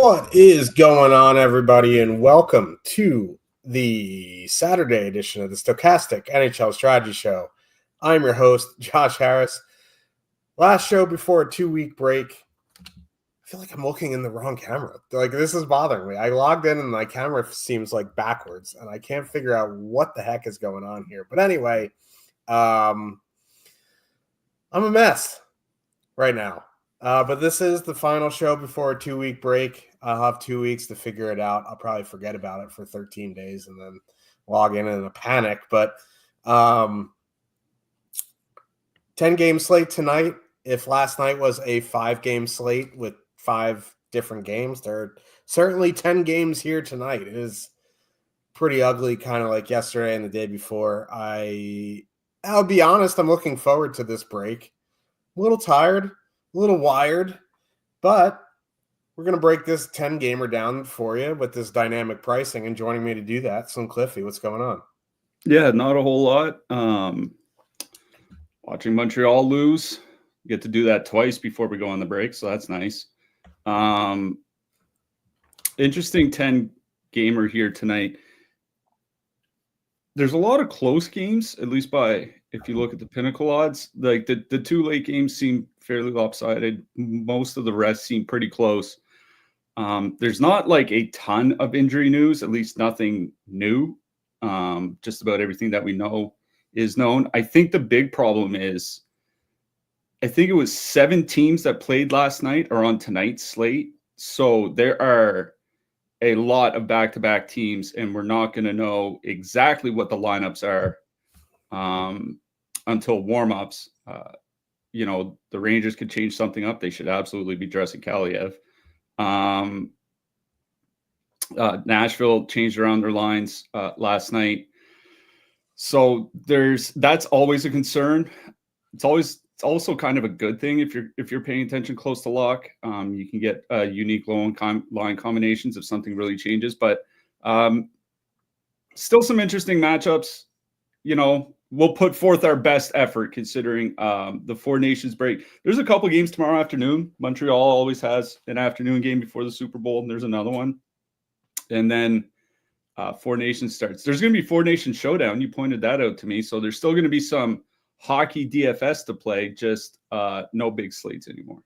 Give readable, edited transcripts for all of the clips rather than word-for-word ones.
What is going on, everybody, and welcome to the Saturday edition of the Stochastic NHL Strategy Show. I'm your host, Josh Harris. Last show before a 2-week break. I feel like I'm looking in the wrong camera. Like, this is bothering me. I logged in and my camera seems like backwards, and I can't figure out what the heck is going on here. But anyway, I'm a mess right now. But this is the final show before a 2-week break. I'll have 2 weeks to figure it out. I'll probably forget about it for 13 days and then log in a panic. But 10-game slate tonight. If last night was a 5-game slate with 5 different games, there are certainly 10 games here tonight. It is pretty ugly, kind of like yesterday and the day before. I'll be honest, I'm looking forward to this break. A little tired, a little wired, but we're going to break this 10-gamer down for you with this dynamic pricing, and joining me to do that, Slim Cliffy. What's going on? Yeah, not a whole lot. Watching Montreal lose. Get to do that twice before we go on the break, so that's nice. Interesting 10-gamer here tonight. There's a lot of close games, at least if you look at the pinnacle odds. Like the 2 late games seem fairly lopsided. Most of the rest seem pretty close. There's not like a ton of injury news, at least nothing new. Just about everything that we know is known. I think the big problem is, I think it was 7 teams that played last night are on tonight's slate. So there are a lot of back-to-back teams, and we're not going to know exactly what the lineups are until warm-ups. The Rangers could change something up. They should absolutely be dressing Kaliev. Nashville changed around their lines last night. So that's always a concern. It's also kind of a good thing if you're paying attention close to lock. You can get unique line combinations if something really changes. But still some interesting matchups. We'll put forth our best effort considering the 4 Nations break. There's a couple games tomorrow afternoon. Montreal always has an afternoon game before the Super Bowl, and there's another one. And then 4 Nations starts. There's going to be 4 Nations Showdown. You pointed that out to me. So there's still going to be some hockey DFS to play, just no big slates anymore.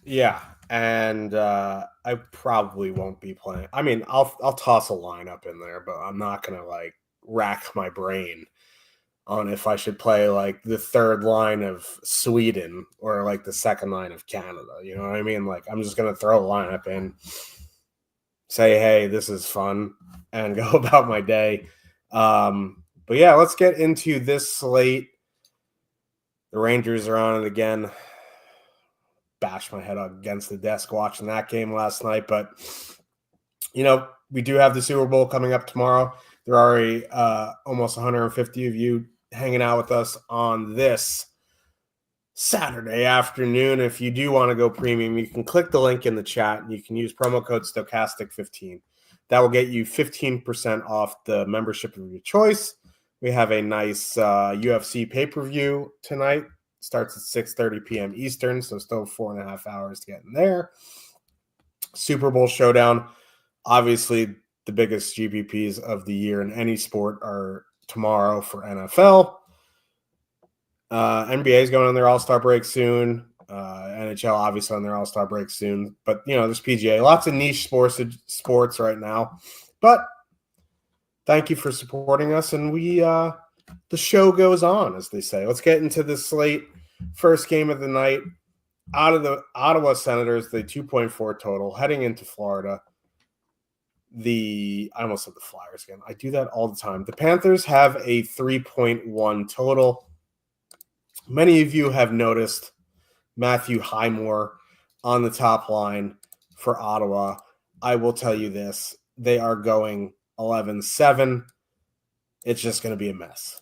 Yeah, and I probably won't be playing. I mean, I'll toss a lineup in there, but I'm not going to rack my brain on if I should play the third line of Sweden or the second line of Canada. You know what I mean? I'm just going to throw a lineup in, say, hey, this is fun, and go about my day. But yeah, let's get into this slate. The Rangers are on it again. Bashed my head against the desk watching that game last night. But, we do have the Super Bowl coming up tomorrow. There are almost 150 of you hanging out with us on this Saturday afternoon. If you do want to go premium, you can click the link in the chat and you can use promo code Stochastic15. That will get you 15% off the membership of your choice. We have a nice UFC pay-per-view tonight. Starts at 6:30 p.m. Eastern, so still 4.5 hours to get in there. Super Bowl showdown. Obviously, the biggest GPPs of the year in any sport are tomorrow for NFL. NBA is going on their All-Star break soon. NHL obviously on their All-Star break soon. But, there's PGA. Lots of niche sports right now. But thank you for supporting us, and the show goes on, as they say. Let's get into this slate. First game of the night. Out of the Ottawa Senators, the 2.4 total, heading into Florida. I almost said the Flyers again. I do that all the time. The Panthers have a 3.1 total. Many of you have noticed Matthew Highmore on the top line for Ottawa. I will tell you this. They are going 11-7. It's just going to be a mess.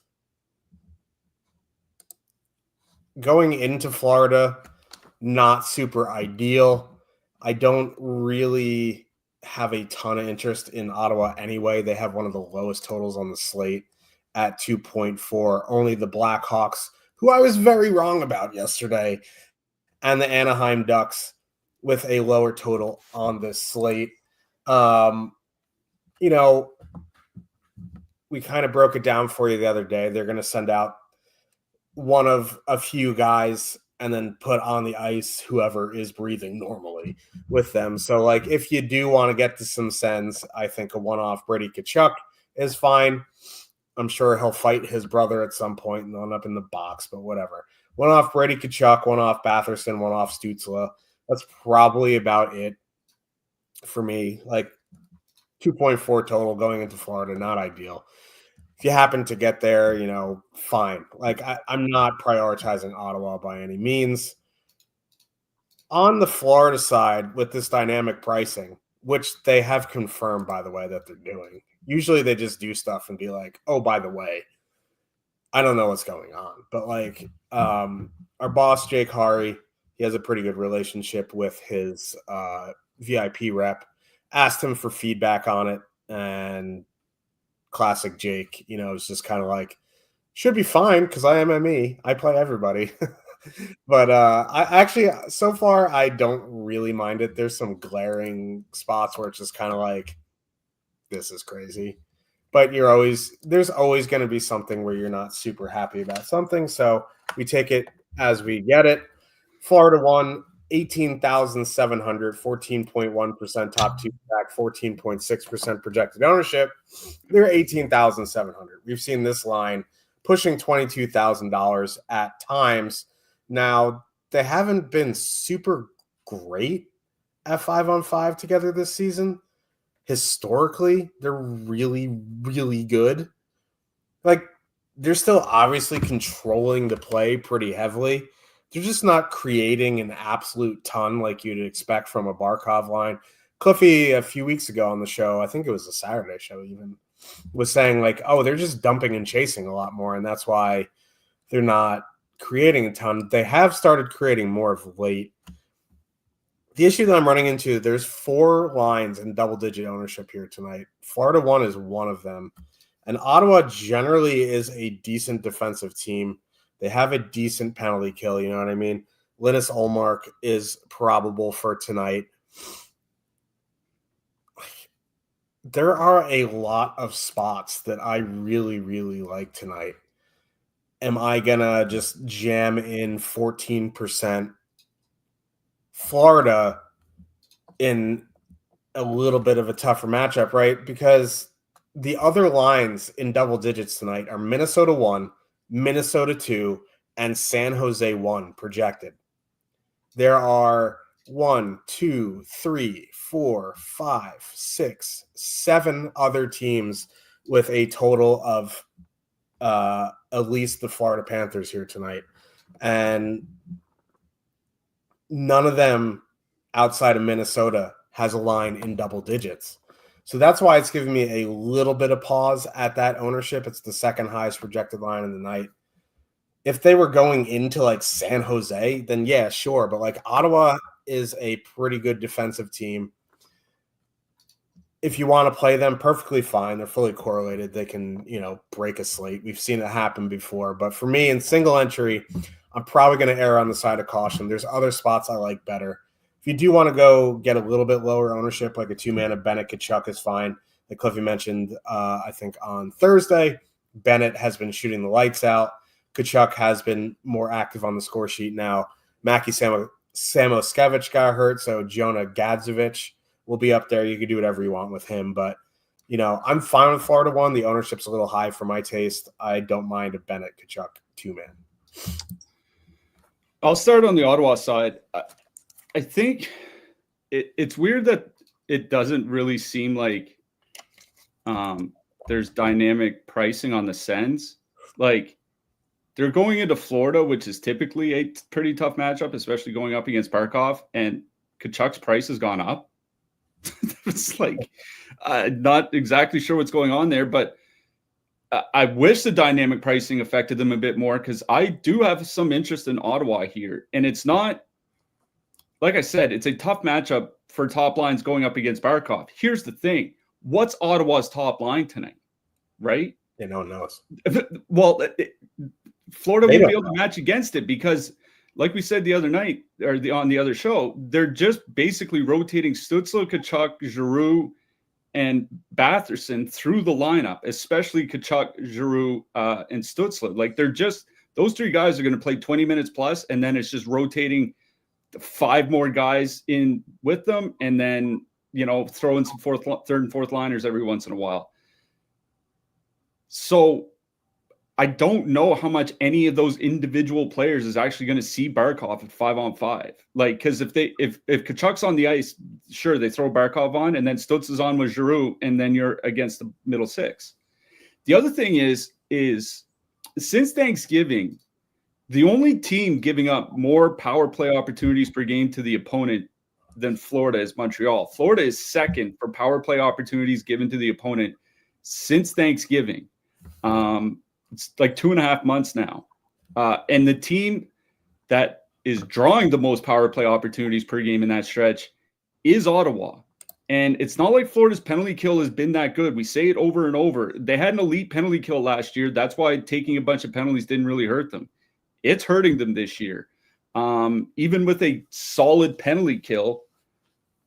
Going into Florida, not super ideal. I don't really have a ton of interest in Ottawa anyway. They have one of the lowest totals on the slate at 2.4. Only the Blackhawks, who I was very wrong about yesterday, and the Anaheim Ducks with a lower total on this slate. You know, we kind of broke it down for you the other day. They're going to send out one of a few guys and then put on the ice whoever is breathing normally with them. So, like, if you do want to get to some sends, I think a one-off Brady Tkachuk is fine. I'm sure he'll fight his brother at some point and end up in the box, but whatever. One-off Brady Tkachuk, one-off Batherson, one-off Stützle. That's probably about it for me. Like, 2.4 total going into Florida, not ideal. If you happen to get there, you know, fine. Like, I'm not prioritizing Ottawa by any means. On the Florida side, with this dynamic pricing, which they have confirmed, by the way, that they're doing. Usually they just do stuff and be like, oh, by the way, I don't know what's going on. But, like, our boss, Jake Hari, he has a pretty good relationship with his VIP rep. Asked him for feedback on it, and classic Jake, you know, it's just kind of like, should be fine because I am ME. I play everybody. But I actually, so far, I don't really mind it. There's some glaring spots where it's just kind of like, this is crazy. But there's always going to be something where you're not super happy about something. So we take it as we get it. Florida won 18,700, 14.1% top two back, 14.6% projected ownership. They're 18,700. We've seen this line pushing $22,000 at times. Now, they haven't been super great at 5-on-5 together this season. Historically, they're really, really good. Like, they're still obviously controlling the play pretty heavily. They're just not creating an absolute ton like you'd expect from a Barkov line. Cliffy, a few weeks ago on the show, I think it was a Saturday show even, was saying, like, oh, they're just dumping and chasing a lot more, and that's why they're not creating a ton. They have started creating more of late. The issue that I'm running into, there's 4 lines in double-digit ownership here tonight. Florida 1 is one of them. And Ottawa generally is a decent defensive team. They have a decent penalty kill, you know what I mean? Linus Ullmark is probable for tonight. There are a lot of spots that I really, really like tonight. Am I going to just jam in 14% Florida in a little bit of a tougher matchup, right? Because the other lines in double digits tonight are Minnesota 1, Minnesota 2, and San Jose 1 projected. There are 1, 2, 3, 4, 5, 6, 7 other teams with a total of at least the Florida Panthers here tonight. And none of them outside of Minnesota has a line in double digits. So that's why it's giving me a little bit of pause at that ownership. It's the second highest projected line in the night. If they were going into like San Jose, then yeah, sure. But like Ottawa is a pretty good defensive team. If you want to play them, perfectly fine. They're fully correlated. They can, you know, break a slate. We've seen it happen before. But for me, in single entry, I'm probably going to err on the side of caution. There's other spots I like better. If you do want to go get a little bit lower ownership, like a 2-man of Bennett Tkachuk is fine. Like Cliffy mentioned, I think on Thursday, Bennett has been shooting the lights out. Tkachuk has been more active on the score sheet now. Mackie Samoskevich got hurt, so Jonah Gadzovic will be up there. You can do whatever you want with him. But, you know, I'm fine with Florida 1. The ownership's a little high for my taste. I don't mind a Bennett Tkachuk 2-man. I'll start on the Ottawa side. I think it's weird that it doesn't really seem like there's dynamic pricing on the sends. Like, they're going into Florida, which is typically a pretty tough matchup, especially going up against Barkov, and Kachuk's price has gone up. It's like not exactly sure what's going on there, but I wish the dynamic pricing affected them a bit more because I do have some interest in Ottawa here. And it's not, like I said, it's a tough matchup for top lines going up against Barkov. Here's the thing. What's Ottawa's top line tonight, right? Yeah, no one knows. Well, Florida won't be able to match against it because like we said the other night, or on the other show, they're just basically rotating Stützle, Tkachuk, Giroux, and Batherson through the lineup, especially Tkachuk, Giroux, and Stützle. Like they're just, those three guys are going to play 20 minutes plus, and then it's just rotating 5 more guys in with them, and then, throw in some third and fourth liners every once in a while. So I don't know how much any of those individual players is actually going to see Barkov at 5-on-5. Like, because if Kachuk's on the ice, sure, they throw Barkov on, and then Stutz is on with Giroux, and then you're against the middle six. The other thing is since Thanksgiving, the only team giving up more power play opportunities per game to the opponent than Florida is Montreal. Florida is second for power play opportunities given to the opponent since Thanksgiving. It's like 2.5 months now. And the team that is drawing the most power play opportunities per game in that stretch is Ottawa. And it's not like Florida's penalty kill has been that good. We say it over and over. They had an elite penalty kill last year. That's why taking a bunch of penalties didn't really hurt them. It's hurting them this year. Even with a solid penalty kill,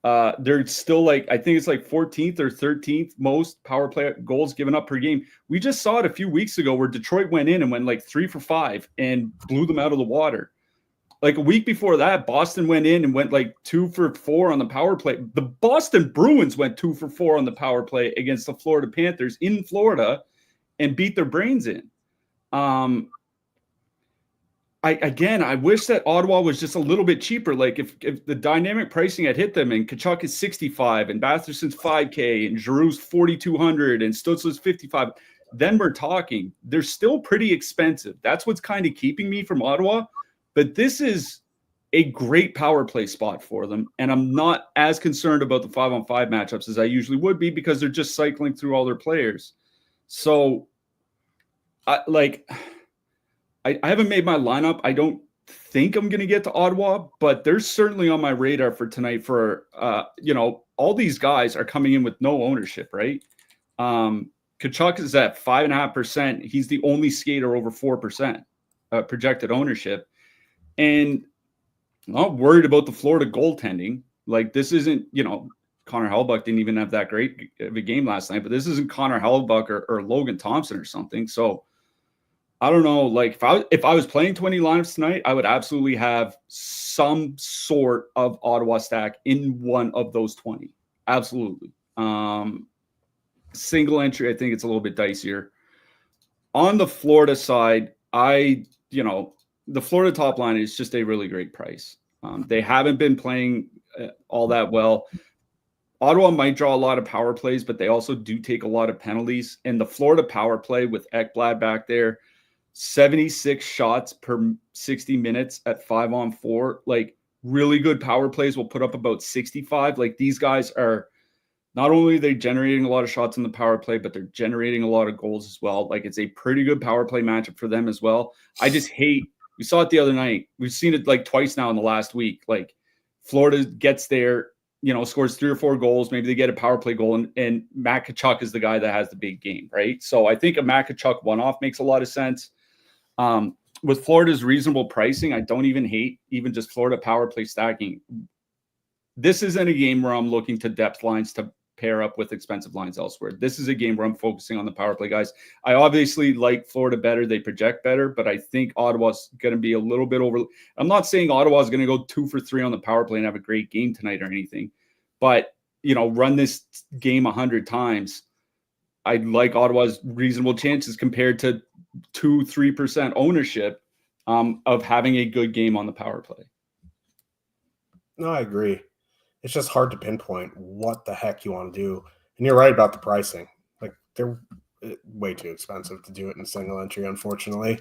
they're still like, I think it's like 14th or 13th most power play goals given up per game. We just saw it a few weeks ago where Detroit went in and went like 3 for 5 and blew them out of the water. Like a week before that, Boston went in and went like 2 for 4 on the power play. The Boston Bruins went 2 for 4 on the power play against the Florida Panthers in Florida and beat their brains in. I wish that Ottawa was just a little bit cheaper. Like if the dynamic pricing had hit them, and Tkachuk is 65 and Batherson's 5K and Giroux's 4,200 and Stützle's 55, then we're talking. They're still pretty expensive. That's what's kind of keeping me from Ottawa. But this is a great power play spot for them, and I'm not as concerned about the 5-on-5 matchups as I usually would be because they're just cycling through all their players. So, I haven't made my lineup. I don't think I'm going to get to Ottawa, but they're certainly on my radar for tonight for, all these guys are coming in with no ownership, right? Tkachuk is at 5.5%. He's the only skater over 4% projected ownership. And I'm not worried about the Florida goaltending. Like this isn't, Connor Hellebuyck didn't even have that great of a game last night, but this isn't Connor Hellebuyck or Logan Thompson or something. So I don't know. Like if I was playing 20 lineups tonight, I would absolutely have some sort of Ottawa stack in one of those 20. Absolutely. Single entry, I think it's a little bit dicier. On the Florida side, the Florida top line is just a really great price. They haven't been playing all that well. Ottawa might draw a lot of power plays, but they also do take a lot of penalties. And the Florida power play with Ekblad back there, 76 shots per 60 minutes at 5-on-4. Like really good power plays will put up about 65. Like these guys are not only are they generating a lot of shots in the power play, but they're generating a lot of goals as well. Like it's a pretty good power play matchup for them as well. I just hate, we saw it the other night. We've seen it like twice now in the last week. Like Florida gets there, scores 3 or 4 goals. Maybe they get a power play goal, and Matt Tkachuk is the guy that has the big game, right? So I think a Matt Tkachuk one-off makes a lot of sense. With Florida's reasonable pricing, I don't even hate even just Florida power play stacking. This isn't a game where I'm looking to depth lines to pair up with expensive lines elsewhere. This is a game where I'm focusing on the power play guys. I obviously like Florida better. They project better, but I think Ottawa's going to be a little bit over. I'm not saying Ottawa's going to go 2 for 3 on the power play and have a great game tonight or anything, but run this game 100 times. I like Ottawa's reasonable chances compared to 2-3% ownership of having a good game on the power play. No, I agree. It's just hard to pinpoint what the heck you want to do. And you're right about the pricing. Like they're way too expensive to do it in single entry, unfortunately.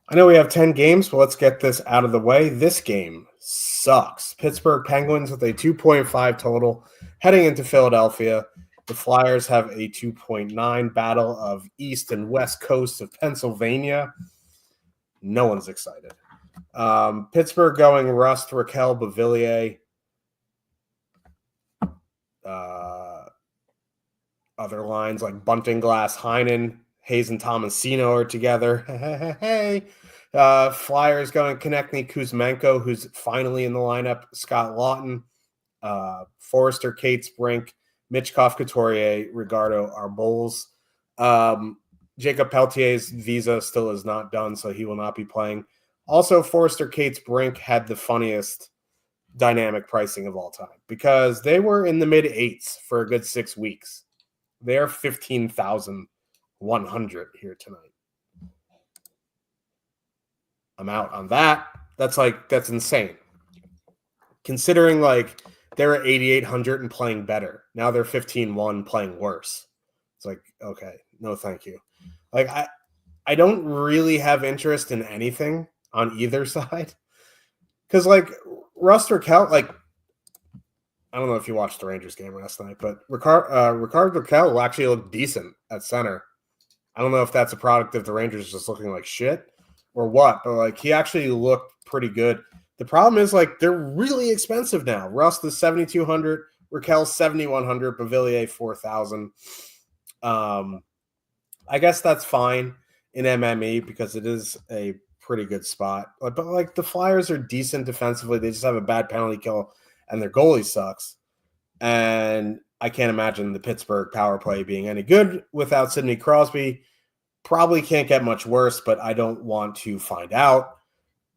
I know we have 10 games, but let's get this out of the way. This game sucks. Pittsburgh Penguins with a 2.5 total heading into Philadelphia. The Flyers have a 2.9 battle of East and West Coast of Pennsylvania. No one's excited. Pittsburgh going Rust, Raquel, Bavillier. Other lines like Bunting, Glass, Heinen Hayes and Tomasino are together. Hey. Flyers going Konechny, Kuzmenko, who's finally in the lineup. Scott Lawton, Forrester, Cates, Brink, Mitchkov, Couturier, Rigardo, Arboles. Jacob Peltier's visa still is not done, so he will not be playing. Also, Forrester, Cates, Brink had the funniest dynamic pricing of all time because they were in the mid 8s for a good 6 weeks. They're 15,100 here tonight. I'm out on that. That's insane. Considering like they were 8,800 and playing better. Now they're 15,1 playing worse. It's like, okay, no thank you. Like I don't really have interest in anything on either side. Because like Rust Raquel, like I don't know if you watched the Rangers game last night, but Ricardo Raquel actually looked decent at center. I don't know if that's a product of the Rangers just looking like shit or what, but like he actually looked pretty good. The problem is like they're really expensive now. Rust is 7,200, Raquel 7,100, Bavillier 4,000. I guess that's fine in MME because it is a pretty good spot. But like the Flyers are decent defensively. They just have a bad penalty kill and their goalie sucks. And I can't imagine the Pittsburgh power play being any good without Sidney Crosby. Probably can't get much worse, but I don't want to find out.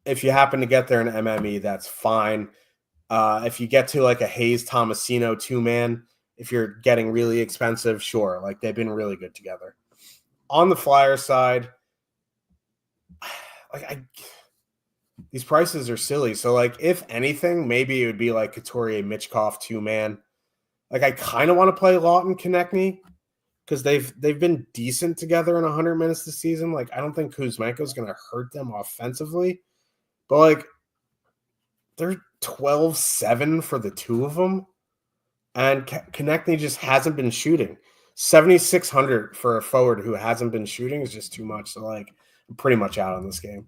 If you happen to get there in MME, that's fine. If you get to like a Hayes Tomasino 2-man, if you're getting really expensive, sure. Like they've been really good together. On the Flyers side, these prices are silly. So like if anything, maybe it would be like Couturier Mitchkov 2-man. Like I kind of want to play Lawton Konechny because they've been decent together in 100 minutes this season. Like I don't think Kuzmenko is going to hurt them offensively. But, like, they're 12-7 for the two of them. And Konechny just hasn't been shooting. 7,600 for a forward who hasn't been shooting is just too much. So, like, I'm pretty much out on this game.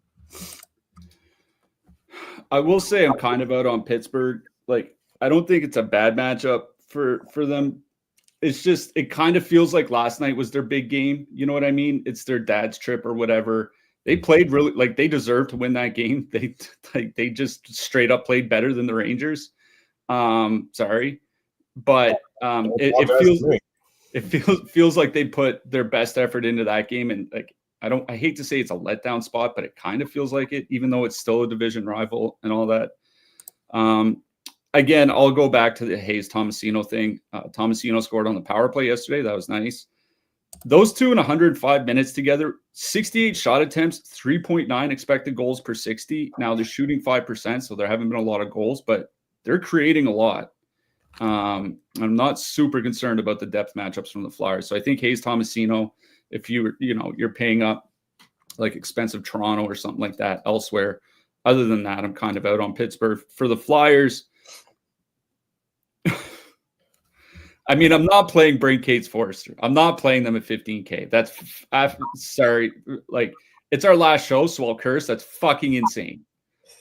I will say I'm kind of out on Pittsburgh. Like, I don't think it's a bad matchup for them. It's just, it kind of feels like last night was their big game. You know what I mean? It's their dad's trip or whatever. They played really like they deserved to win that game. They just straight up played better than the Rangers. Sorry, but it feels like they put their best effort into that game. And like I hate to say it's a letdown spot, but it kind of feels like it, even though it's still a division rival and all that. Again, I'll go back to the Hayes Tomasino thing. Tomasino scored on the power play yesterday. That was nice. Those two in 105 minutes together, 68 shot attempts, 3.9 expected goals per 60. Now they're shooting 5%, so there haven't been a lot of goals, but they're creating a lot. I'm not super concerned about the depth matchups from the Flyers. So I think Hayes Tomasino, if you're paying up like expensive Toronto or something like that elsewhere. Other than that, I'm kind of out on Pittsburgh. For the Flyers, I mean, I'm not playing Brink Cates Forrester. I'm not playing them at 15K. Sorry. Like, it's our last show, so I'll curse. That's fucking insane.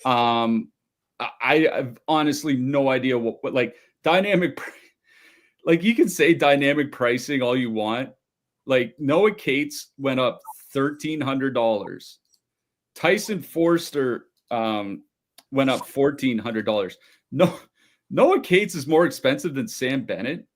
I have honestly no idea what like dynamic, like you can say dynamic pricing all you want. Like Noah Cates went up $1,300. Tyson Forster went up $1,400. Noah Cates is more expensive than Sam Bennett.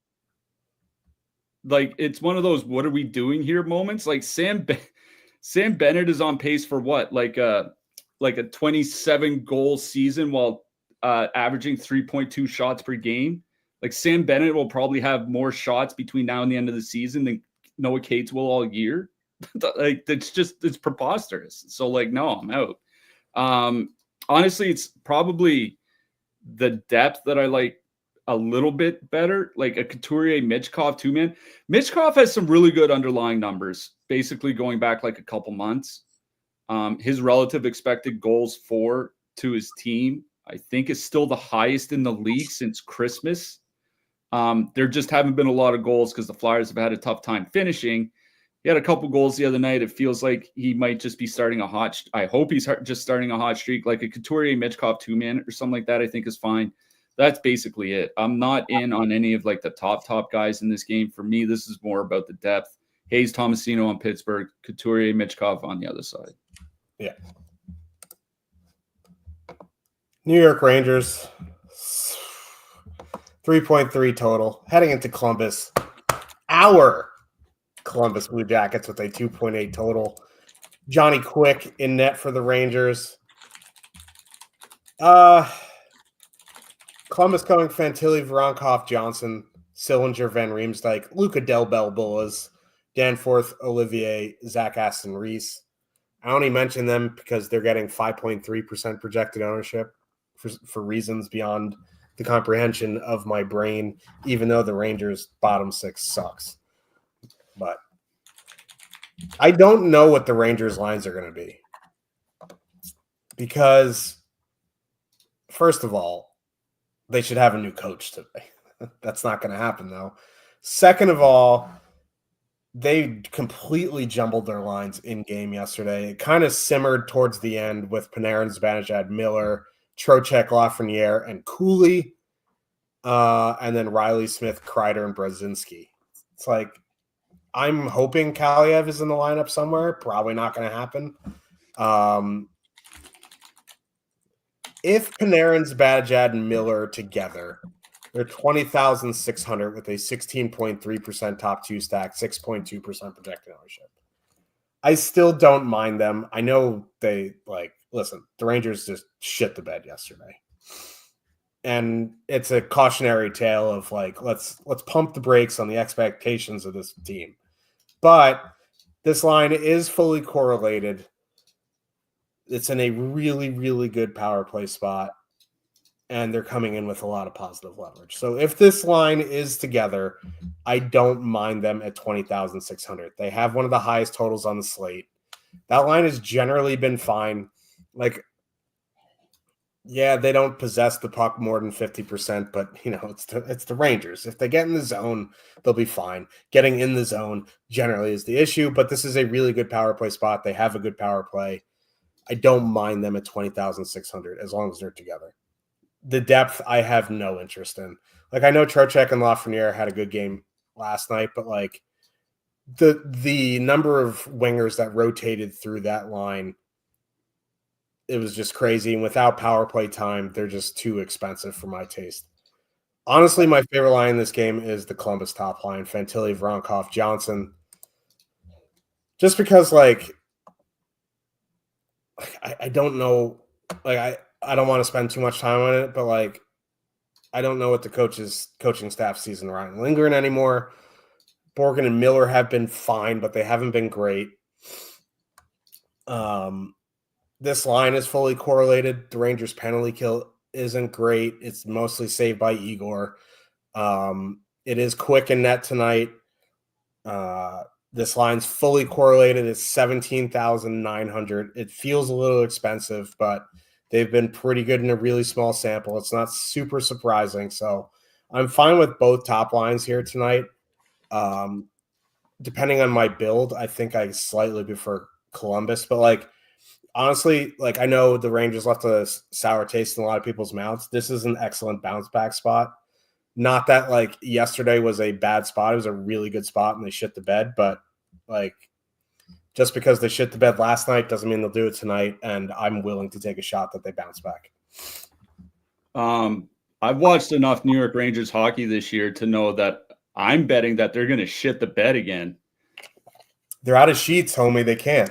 Like, it's one of those "what are we doing here" moments. Like Sam Bennett is on pace for what, like a 27 goal season while averaging 3.2 shots per game. Like Sam Bennett will probably have more shots between now and the end of the season than Noah Cates will all year. Like it's preposterous. So like, no, I'm out. Honestly, it's probably the depth that I like a little bit better, like a Couturier Mitchkov 2-man. Mitchkov has some really good underlying numbers, basically going back like a couple months. His relative expected goals for to his team, I think, is still the highest in the league since Christmas. There just haven't been a lot of goals because the Flyers have had a tough time finishing. He had a couple goals the other night. It feels like he might just be starting a hot. I hope he's just starting a hot streak, like a Couturier Mitchkov 2-man or something like that. I think is fine. That's basically it. I'm not in on any of like the top guys in this game. For me, this is more about the depth. Hayes, Tomasino on Pittsburgh, Couturier, Michkov on the other side. Yeah. New York Rangers, 3.3 total. Heading into Columbus, our Columbus Blue Jackets with a 2.8 total. Johnny Quick in net for the Rangers. Columbus going Fantilli, Voronkov, Johnson, Sillinger, Van Riemsdyk, Luca Del Belbolas, Danforth, Olivier, Zach Aston Reese. I only mention them because they're getting 5.3% projected ownership for reasons beyond the comprehension of my brain, even though the Rangers' bottom six sucks. But I don't know what the Rangers' lines are going to be. Because, first of all, they should have a new coach today. That's not going to happen, though. Second of all, they completely jumbled their lines in game yesterday. It kind of simmered towards the end with Panarin, Zibanejad, Miller, Trocheck, Lafreniere, and Cooley, and then Riley, Smith, Kreider, and Brzezinski. It's like, I'm hoping Kaliev is in the lineup somewhere. Probably not going to happen. If Panarin, Zibanejad, and Miller together, they're 20,600 with a 16.3% top two stack, 6.2% projected ownership. I still don't mind them. I know they listen, the Rangers just shit the bed yesterday. And it's a cautionary tale of let's pump the brakes on the expectations of this team. But this line is fully correlated. It's in a really, really good power play spot. And they're coming in with a lot of positive leverage. So if this line is together, I don't mind them at 20,600. They have one of the highest totals on the slate. That line has generally been fine. They don't possess the puck more than 50%, but it's the Rangers. If they get in the zone, they'll be fine. Getting in the zone generally is the issue, but this is a really good power play spot. They have a good power play. I don't mind them at 20,600 as long as they're together. The depth I have no interest in. I know Trocheck and Lafreniere had a good game last night, but the number of wingers that rotated through that line, it was just crazy. And without power play time, they're just too expensive for my taste. Honestly, my favorite line in this game is the Columbus top line, Fantilli, Voronkov, Johnson. Just because I don't know, I don't want to spend too much time on it, but I don't know what the coaching staff sees in Ryan Lindgren anymore. Borgen and Miller have been fine, but they haven't been great. This line is fully correlated. The Rangers' penalty kill isn't great. It's mostly saved by Igor. It is Quick in net tonight. This line's fully correlated. It's 17,900. It feels a little expensive, but they've been pretty good in a really small sample. It's not super surprising. So I'm fine with both top lines here tonight. Depending on my build, I think I slightly prefer Columbus. But honestly, I know the Rangers left a sour taste in a lot of people's mouths. This is an excellent bounce back spot. Not that yesterday was a bad spot. It was a really good spot and they shit the bed. But just because they shit the bed last night doesn't mean they'll do it tonight. And I'm willing to take a shot that they bounce back. I've watched enough New York Rangers hockey this year to know that I'm betting that they're going to shit the bed again. They're out of sheets, homie. They can't.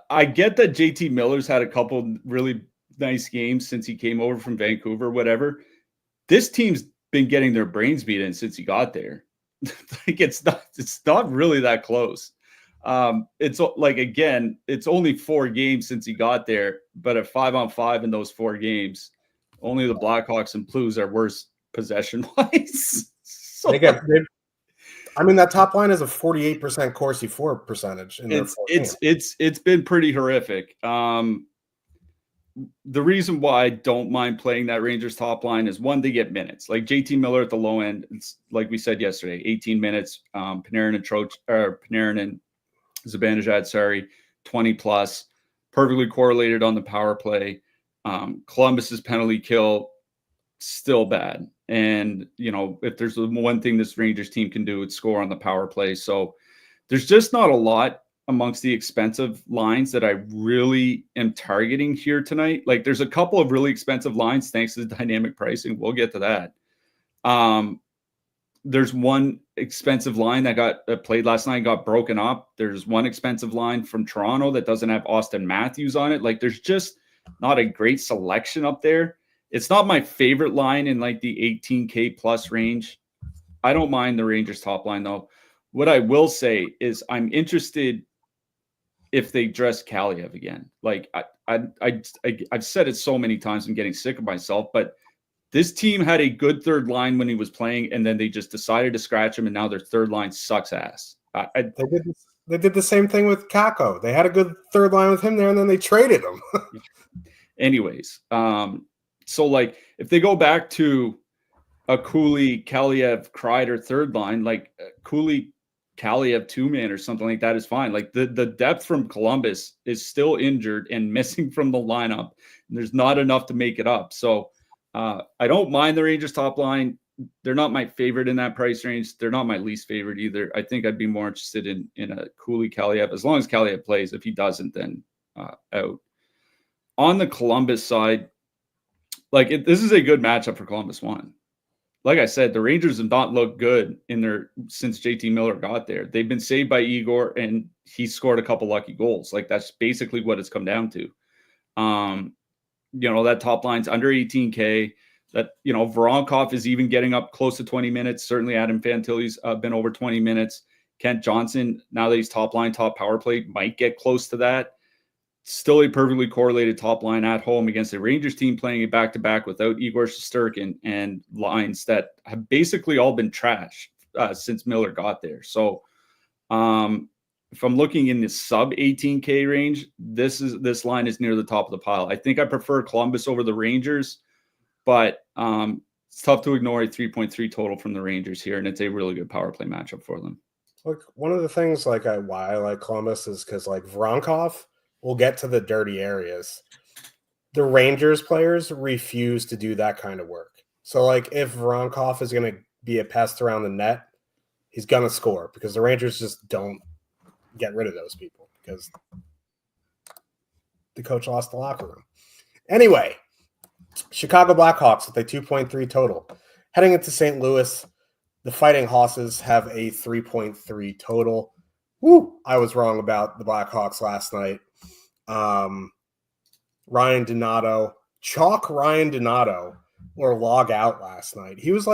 I get that JT Miller's had a couple really nice games since he came over from Vancouver, whatever. This team's been getting their brains beaten since he got there. It's not really that close. It's again, it's only 4 games since he got there, but at 5-on-5 in those 4 games, only the Blackhawks and Blues are worse possession wise. That top line is a 48% Corsi for percentage. It's been pretty horrific. The reason why I don't mind playing that Rangers top line is, one, they get minutes. JT Miller at the low end, it's like we said yesterday, 18 minutes. Panarin and Zibanejad, 20 plus, perfectly correlated on the power play. Columbus's penalty kill, still bad. And, if there's one thing this Rangers team can do, it's score on the power play. So there's just not a lot amongst the expensive lines that I really am targeting here tonight. Like, there's a couple of really expensive lines thanks to the dynamic pricing. We'll get to that. There's one expensive line that got played last night, got broken up. There's one expensive line from Toronto that doesn't have Austin Matthews on it. Like, there's just not a great selection up there. It's not my favorite line in like the 18K plus range. I don't mind the Rangers top line though. What I will say is I'm interested if they dress Kaliev again. Like I've said it so many times, I'm getting sick of myself, but this team had a good third line when he was playing, and then they just decided to scratch him, and now their third line sucks ass. They did the same thing with Kako. They had a good third line with him there, and then they traded him. Anyways, so like if they go back to a Cooley, Kaliev, Kreider third line, like Cooley, Kaliev two-man or something like that is fine. Like the depth from Columbus is still injured and missing from the lineup. And there's not enough to make it up. So I don't mind the Rangers top line. They're not my favorite in that price range. They're not my least favorite either. I think I'd be more interested in a Cooley, Kaliev, as long as Kaliev plays. If he doesn't, then out. On the Columbus side, this is a good matchup for Columbus one. Like I said, the Rangers have not looked good since JT Miller got there. They've been saved by Igor, and he scored a couple lucky goals. Like, that's basically what it's come down to. That top line's under 18K. That, Voronkov is even getting up close to 20 minutes. Certainly Adam Fantilli's been over 20 minutes. Kent Johnson, now that he's top line, top power play, might get close to that. Still a perfectly correlated top line at home against the Rangers team playing a back-to-back without Igor Shesterkin and lines that have basically all been trash since Miller got there. So if I'm looking in the sub 18K range, this line is near the top of the pile. I think I prefer Columbus over the Rangers, but it's tough to ignore a 3.3 total from the Rangers here, and it's a really good power play matchup for them. Look, one of the things why I like Columbus is because Voronkov will get to the dirty areas. The Rangers players refuse to do that kind of work. So, if Voronkov is going to be a pest around the net, he's going to score because the Rangers just don't get rid of those people because the coach lost the locker room. Anyway, Chicago Blackhawks with a 2.3 total. Heading into St. Louis, the Fighting Hosses have a 3.3 total. Woo! I was wrong about the Blackhawks last night. Ryan Donato, or log out last night. He was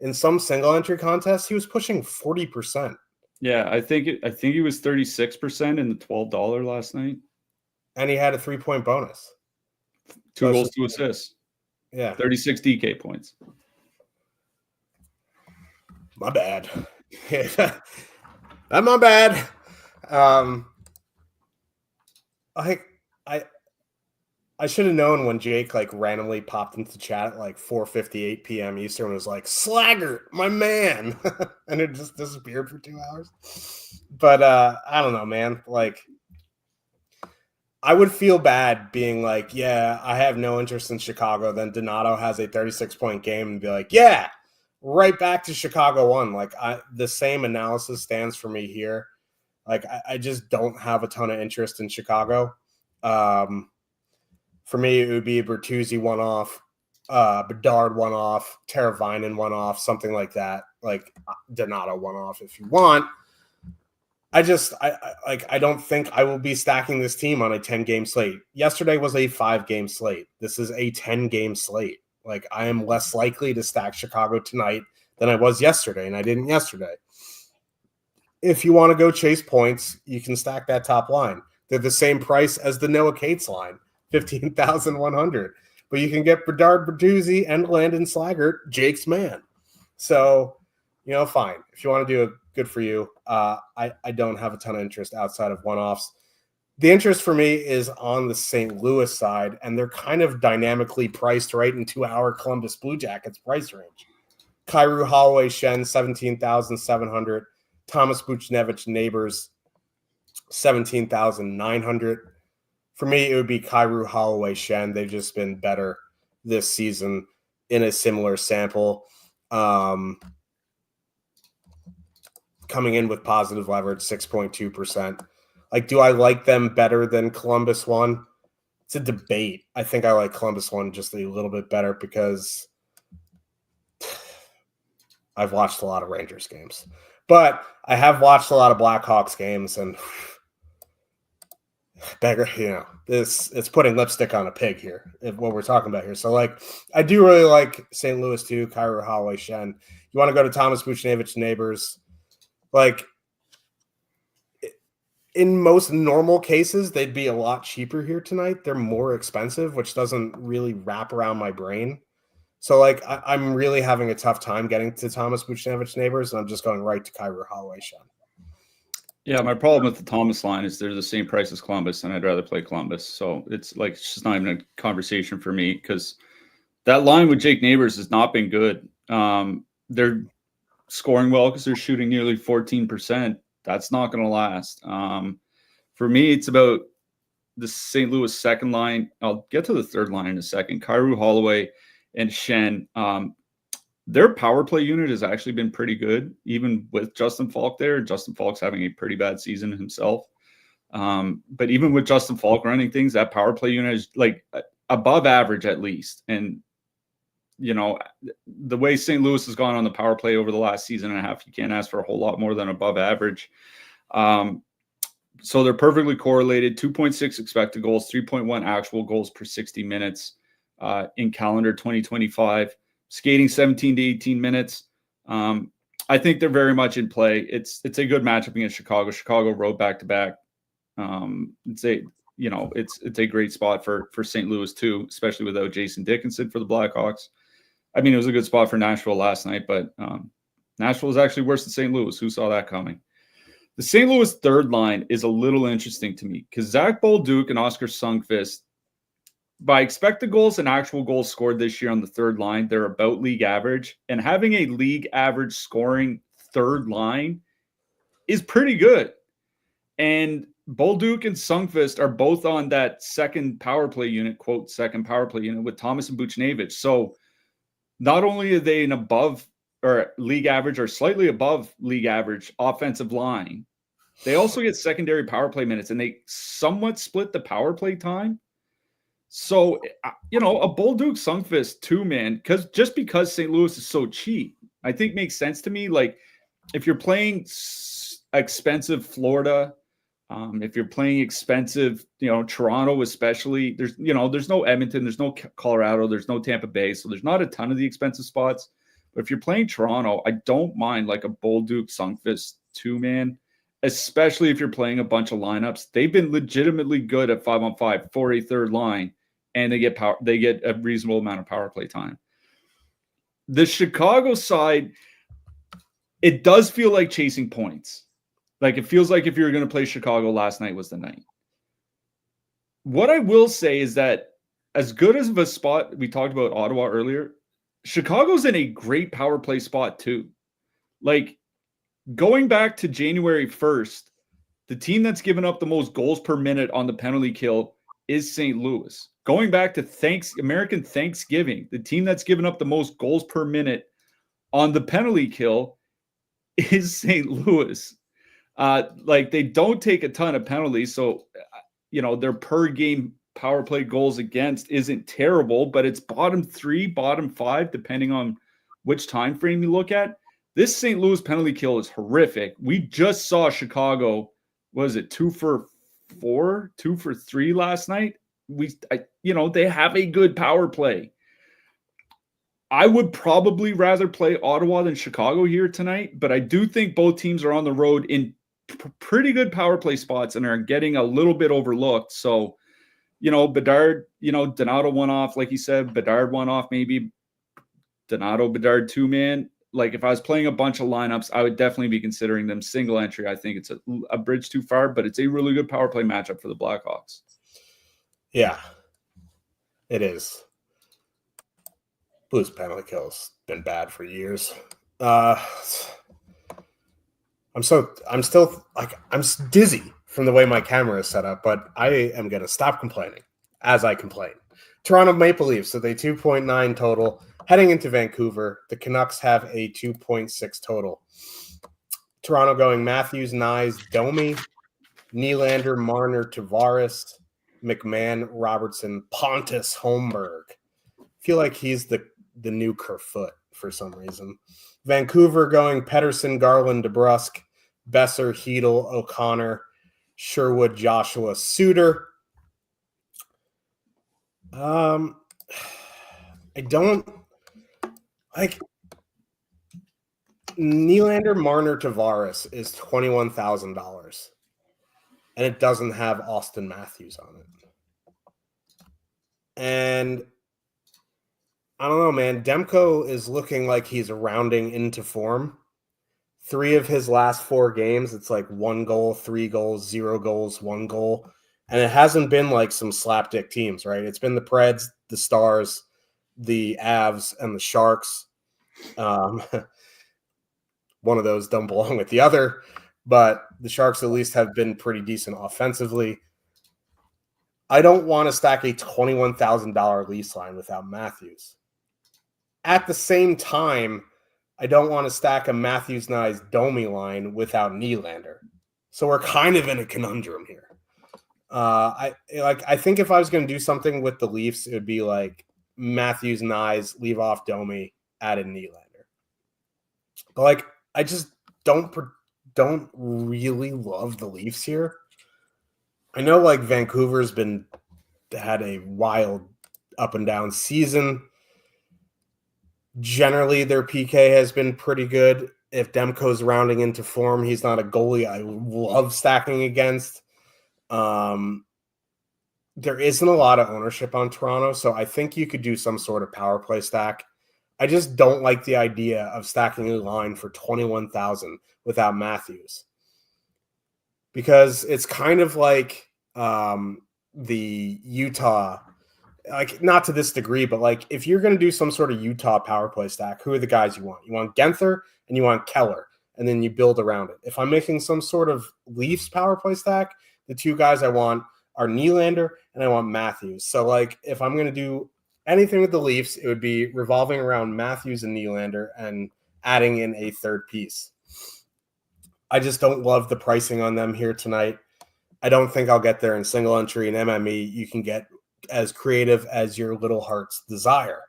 in some single entry contest, he was pushing 40%. Yeah, I think he was 36% in the $12 last night. And he had a 3-point bonus. 2 goals, 2 assists. Yeah. 36 DK points. My bad. That's my bad. I should have known when Jake randomly popped into chat at 4:58 p.m. Eastern and was like, Slaggert, my man. And it just disappeared for 2 hours. But I don't know, man. I would feel bad being yeah, I have no interest in Chicago. Then Donato has a 36-point game and be like, yeah, right back to Chicago 1. The same analysis stands for me here. I just don't have a ton of interest in Chicago. For me, it would be a Bertuzzi one-off, Bedard one-off, Teravainen one-off, something like that. Donato one-off if you want. I don't think I will be stacking this team on a 10-game slate. Yesterday was a 5-game slate. This is a 10-game slate. I am less likely to stack Chicago tonight than I was yesterday, and I didn't yesterday. If you want to go chase points, you can stack that top line. They're the same price as the Noah Cates line, $15,100. But you can get Bedard, Bertuzzi, and Landon Slaggert, Jake's man. So, fine. If you want to do it, good for you. I don't have a ton of interest outside of one-offs. The interest for me is on the St. Louis side, and they're kind of dynamically priced right into our Columbus Blue Jackets price range. Kyrou Holloway Shen, $17,700. Thomas Buchnevich Neighbors, $17,900. For me, it would be Kyrou Holloway Shen. They've just been better this season. in a similar sample. Coming in with positive leverage, 6.2%. Like, do I like them better than Columbus won? It's a debate. I think I like Columbus one just a little bit better because I've watched a lot of Rangers games. But I have watched a lot of Blackhawks games, and beggar, it's putting lipstick on a pig here, what we're talking about here. So, like, I do really like St. Louis too, Kyrou, Holloway, Shen. You want to go to Thomas Buchnevich, Neighbors. Like, in most normal cases, they'd be a lot cheaper here tonight. They're more expensive, which doesn't really wrap around my brain. So, like, I'm really having a tough time getting to Thomas Buchnevich, Neighbors, and I'm just going right to Kyrou, Holloway, Shen. Yeah, my problem with the Thomas line is they're the same price as Columbus, and I'd rather play Columbus. So it's just not even a conversation for me because that line with Jake Neighbors has not been good. They're scoring well because they're shooting nearly 14%. That's not going to last. For me, it's about the St. Louis second line. I'll get to the third line in a second. Kyrou, Holloway, and Shen. Their power play unit has actually been pretty good, even with Justin Falk there. Justin Falk's having a pretty bad season himself. But even with Justin Falk running things, that power play unit is like above average at least. And, the way St. Louis has gone on the power play over the last season and a half, you can't ask for a whole lot more than above average. So they're perfectly correlated, 2.6 expected goals, 3.1 actual goals per 60 minutes in calendar 2025. Skating 17 to 18 minutes. I think they're very much in play. It's a good matchup against Chicago. Chicago rode back to back. It's a great spot for St. Louis too, especially without Jason Dickinson for the Blackhawks. I mean, it was a good spot for Nashville last night, but Nashville is actually worse than St. Louis. Who saw that coming? The St. Louis third line is a little interesting to me because Zach Bolduc and Oscar Sundqvist, by expected goals and actual goals scored this year on the third line, they're about league average. And having a league average scoring third line is pretty good. And Bolduc and Sundqvist are both on that second power play unit, quote, second power play unit with Thomas and Buchnevich. So not only are they an above or league average or slightly above league average offensive line, they also get secondary power play minutes and they somewhat split the power play time. So, a Bolduc Sundqvist too, man, because St. Louis is so cheap, I think makes sense to me. Like, if you're playing expensive Florida, if you're playing expensive, Toronto especially, there's no Edmonton, there's no Colorado, there's no Tampa Bay, so there's not a ton of the expensive spots. But if you're playing Toronto, I don't mind like a Bolduc Sundqvist two-man, especially if you're playing a bunch of lineups. They've been legitimately good at 5-on-5 for a third line. And they get a reasonable amount of power play time. The Chicago side, it does feel like chasing points. Like, it feels like if you were going to play Chicago, last night was the night. What I will say is that as good as of a spot, we talked about Ottawa earlier, Chicago's in a great power play spot too. Like, going back to January 1st, the team that's given up the most goals per minute on the penalty kill is St. Louis. Going back to American Thanksgiving, the team that's given up the most goals per minute on the penalty kill is St. Louis. They don't take a ton of penalties, so their per game power play goals against isn't terrible, but it's bottom 3, bottom 5, depending on which time frame you look at. This St. Louis penalty kill is horrific. We just saw Chicago, was it 2 for 4, 2 for 3 last night? They have a good power play. I would probably rather play Ottawa than Chicago here tonight, but I do think both teams are on the road in pretty good power play spots and are getting a little bit overlooked. So, Bedard, Donato one off, like you said, Bedard one off, maybe Donato, Bedard two-man. Like, if I was playing a bunch of lineups, I would definitely be considering them single entry. I think it's a bridge too far, but it's a really good power play matchup for the Blackhawks. Yeah, it is. Blues penalty kill's been bad for years. I'm dizzy from the way my camera is set up, but I am going to stop complaining as I complain. Toronto Maple Leafs, so they 2.9 total. Heading into Vancouver, the Canucks have a 2.6 total. Toronto going Matthews, Nyes, Domi, Nylander, Marner, Tavares, McMahon, Robertson, Pontus, Holmberg. Feel like he's the new Kerfoot for some reason. Vancouver going Pettersson, Garland, DeBrusk, Besser, Hedel, O'Connor, Sherwood, Joshua, Suter. I don't like Nylander, Marner, Tavares is $21,000, and it doesn't have Austin Matthews on it. And I don't know, man. Demko is looking like he's rounding into form. 3 of his last 4 games, it's like 1 goal, 3 goals, 0 goals, 1 goal. And it hasn't been like some slapdick teams, right? It's been the Preds, the Stars, the Avs, and the Sharks. One of those don't belong with the other, but the Sharks at least have been pretty decent offensively. I don't want to stack a $21,000 lease line without Matthews. At the same time, I don't want to stack a Matthews Nyes Domi line without Nylander. So we're kind of in a conundrum here. I think if I was going to do something with the Leafs, it would be like Matthews Nyes, leave off Domi, add in Nylander. But like I just don't really love the Leafs here. I know like Vancouver's had a wild up and down season. Generally, their PK has been pretty good. If Demko's rounding into form, he's not a goalie I love stacking against. There isn't a lot of ownership on Toronto, so I think you could do some sort of power play stack. I just don't like the idea of stacking a line for $21,000 without Matthews, because it's kind of like the Utah. Like, not to this degree, but like if you're going to do some sort of Utah power play stack, who are the guys you want? You want Genther and you want Keller, and then you build around it. If I'm making some sort of Leafs power play stack, the 2 guys I want are Nylander and I want Matthews. So like if I'm going to do anything with the Leafs, it would be revolving around Matthews and Nylander and adding in a third piece. I just don't love the pricing on them here tonight. I don't think I'll get there in single entry and MME. You can get as creative as your little heart's desire.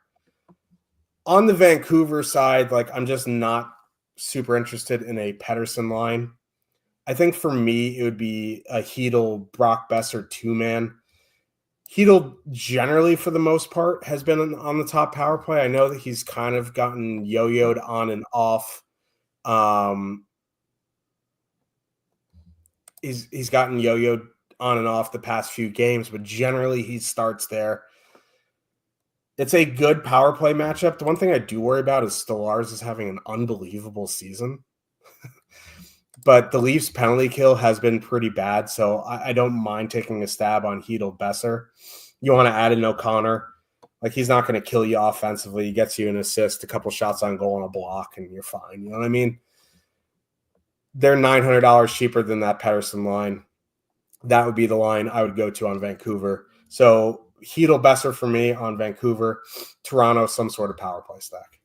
On the Vancouver side, like I'm just not super interested in a Pettersson line. I think for me, it would be a Hedel, Brock Besser 2-man. Hedel generally, for the most part, has been on the top power play. I know that he's kind of gotten yo-yoed on and off. He's gotten yo-yoed on and off the past few games, but generally he starts there. It's a good power play matchup. The one thing I do worry about is Stolarz is having an unbelievable season. But the Leafs penalty kill has been pretty bad, so I don't mind taking a stab on Hedel Besser. You want to add in O'Connor. Like, he's not going to kill you offensively. He gets you an assist, a couple shots on goal, and a block, and you're fine. You know what I mean? They're $900 cheaper than that Pettersson line. That would be the line I would go to on Vancouver. So Hedel Besser for me on Vancouver. Toronto, some sort of power play stack.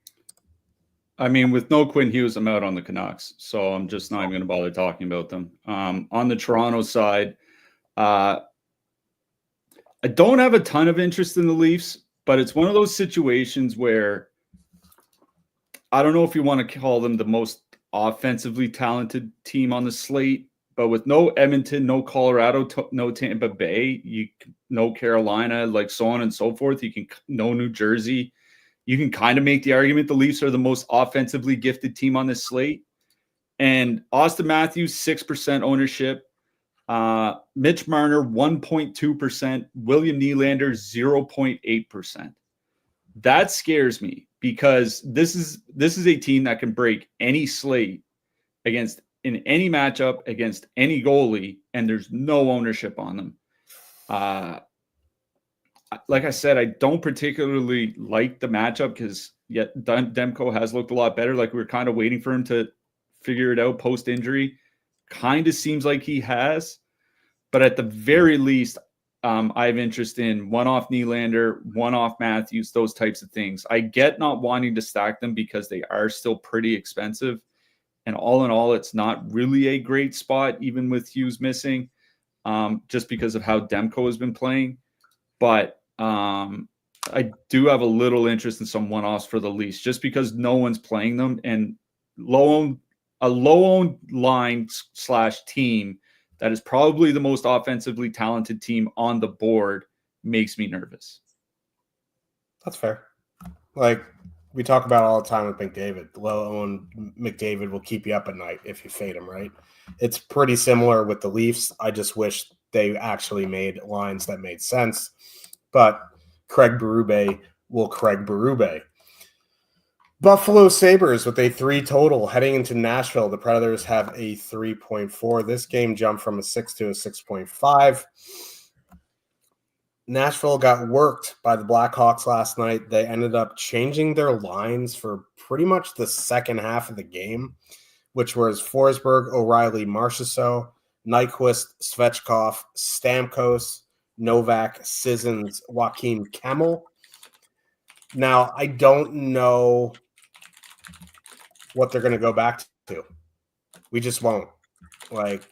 I mean, with no Quinn Hughes, I'm out on the Canucks, so I'm just not even going to bother talking about them. On the Toronto side, I don't have a ton of interest in the Leafs, but it's one of those situations where I don't know if you want to call them the most offensively talented team on the slate, but with no Edmonton, no Colorado, no Tampa Bay, no Carolina, like so on and so forth, no New Jersey. You can kind of make the argument the Leafs are the most offensively gifted team on this slate. And Austin Matthews, 6% ownership. Mitch Marner, 1.2%. William Nylander, 0.8%. That scares me because this is a team that can break any slate in any matchup against any goalie, and there's no ownership on them. Like I said, I don't particularly like the matchup because yet Demko has looked a lot better. Like, we were kind of waiting for him to figure it out post-injury. Kind of seems like he has. But at the very least, I have interest in one-off Nylander, one-off Matthews, those types of things. I get not wanting to stack them because they are still pretty expensive. And all in all, it's not really a great spot, even with Hughes missing, just because of how Demko has been playing. But I do have a little interest in some one-offs for the Leafs, just because no one's playing them. And a low-owned line / team that is probably the most offensively talented team on the board makes me nervous. That's fair. Like we talk about all the time with McDavid. Low-owned McDavid will keep you up at night if you fade him, right? It's pretty similar with the Leafs. I just wish they actually made lines that made sense. But Craig Berube will Craig Berube. Buffalo Sabres with a 3 total heading into Nashville. The Predators have a 3.4. This game jumped from a 6 to a 6.5. Nashville got worked by the Blackhawks last night. They ended up changing their lines for pretty much the second half of the game, which was Forsberg, O'Reilly, Marchessault, Nyquist, Svechkov, Stamkos, Novak, Sissons, Joakim Kemmel. Now, I don't know what they're going to go back to. We just won't. Like,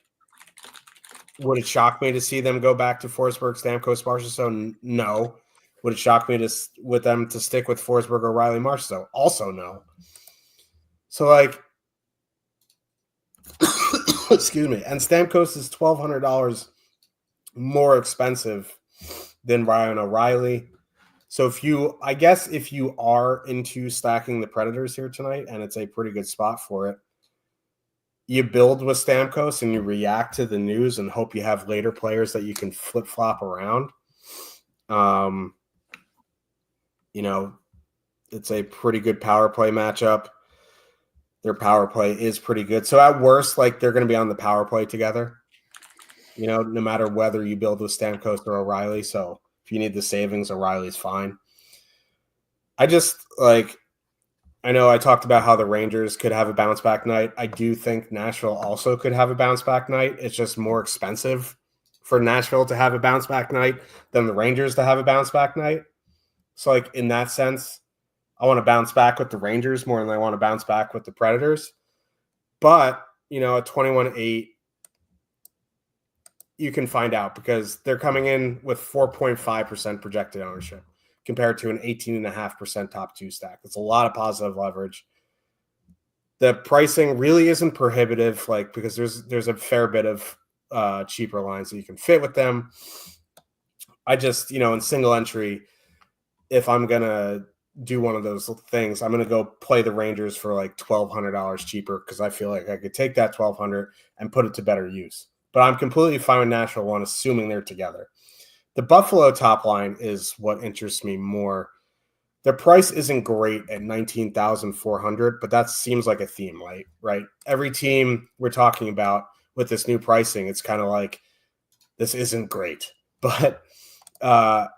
would it shock me to see them go back to Forsberg, Stamkos, Marchessault? No. Would it shock me with them to stick with Forsberg, O'Reilly, Marchessault? Also no. So, like, excuse me. And Stamkos is $1,200 more expensive than Ryan O'Reilly. So if you are into stacking the Predators here tonight, and it's a pretty good spot for it, you build with Stamkos and you react to the news and hope you have later players that you can flip-flop around. It's a pretty good power play matchup. Their power play is pretty good. So at worst, like, they're going to be on the power play together, no matter whether you build with Stamkos or O'Reilly. So if you need the savings, O'Reilly's fine. I know I talked about how the Rangers could have a bounce back night. I do think Nashville also could have a bounce back night. It's just more expensive for Nashville to have a bounce back night than the Rangers to have a bounce back night. So, like, in that sense, I want to bounce back with the Rangers more than I want to bounce back with the Predators. But, at 21-8, you can find out because they're coming in with 4.5% projected ownership compared to an 18.5% top 2 stack. That's a lot of positive leverage. The pricing really isn't prohibitive, because there's a fair bit of cheaper lines that you can fit with them. I just, in single entry, if I'm going to do one of those things, I'm going to go play the Rangers for like $1,200 cheaper because I feel like I could take that $1,200 and put it to better use. But I'm completely fine with Nashville one, assuming they're together. The Buffalo top line is what interests me more. Their price isn't great at $19,400, but that seems like a theme, right? Every team we're talking about with this new pricing, it's kind of like, this isn't great. But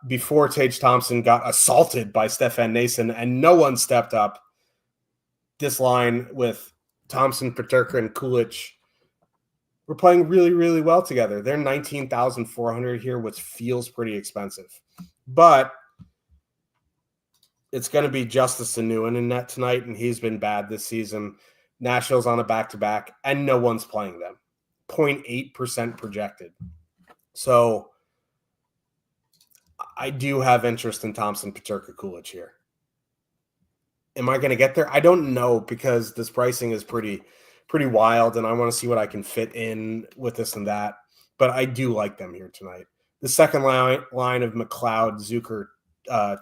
before Tage Thompson got assaulted by Stefan Nason and no one stepped up, this line with Thompson, Peterka, and Kulich, we're playing really, really well together. They're $19,400 here, which feels pretty expensive. But it's going to be Justice Anuin in net tonight, and he's been bad this season. Nashville's on a back-to-back, and no one's playing them. 0.8% projected. So I do have interest in Thompson, Peterka, Kulich here. Am I going to get there? I don't know because this pricing is pretty wild, and I want to see what I can fit in with this and that. But I do like them here tonight. The second line of McLeod, Zucker,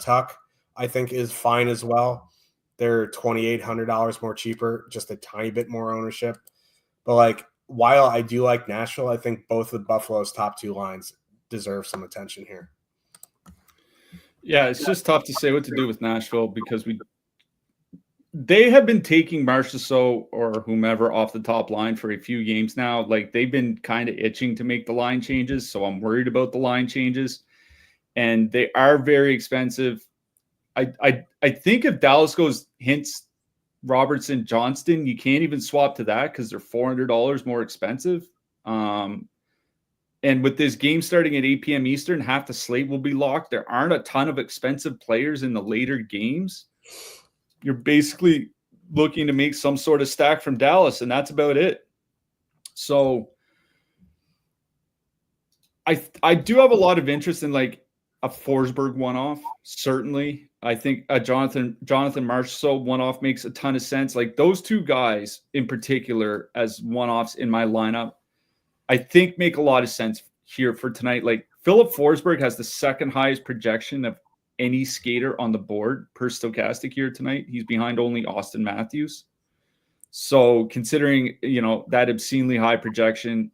Tuck, I think is fine as well. They're $2,800 more cheaper, just a tiny bit more ownership. But while I do like Nashville, I think both of Buffalo's top 2 lines deserve some attention here. Yeah, it's just tough to say what to do with Nashville because they have been taking Marchessault or whomever off the top line for a few games now. They've been kind of itching to make the line changes, so I'm worried about the line changes. And they are very expensive. I think if Dallas goes Hintz, Robertson, Johnston, you can't even swap to that because they're $400 more expensive. And with this game starting at 8 p.m. Eastern, half the slate will be locked. There aren't a ton of expensive players in the later games. You're basically looking to make some sort of stack from Dallas, and that's about it. So I do have a lot of interest in like a Forsberg one-off, certainly. I think a Jonathan Marchessault one-off makes a ton of sense. Like those two guys in particular as one-offs in my lineup, I think make a lot of sense here for tonight. Like Philip Forsberg has the second highest projection of any skater on the board per Stochastic here tonight. He's behind only Austin Matthews. So considering, that obscenely high projection,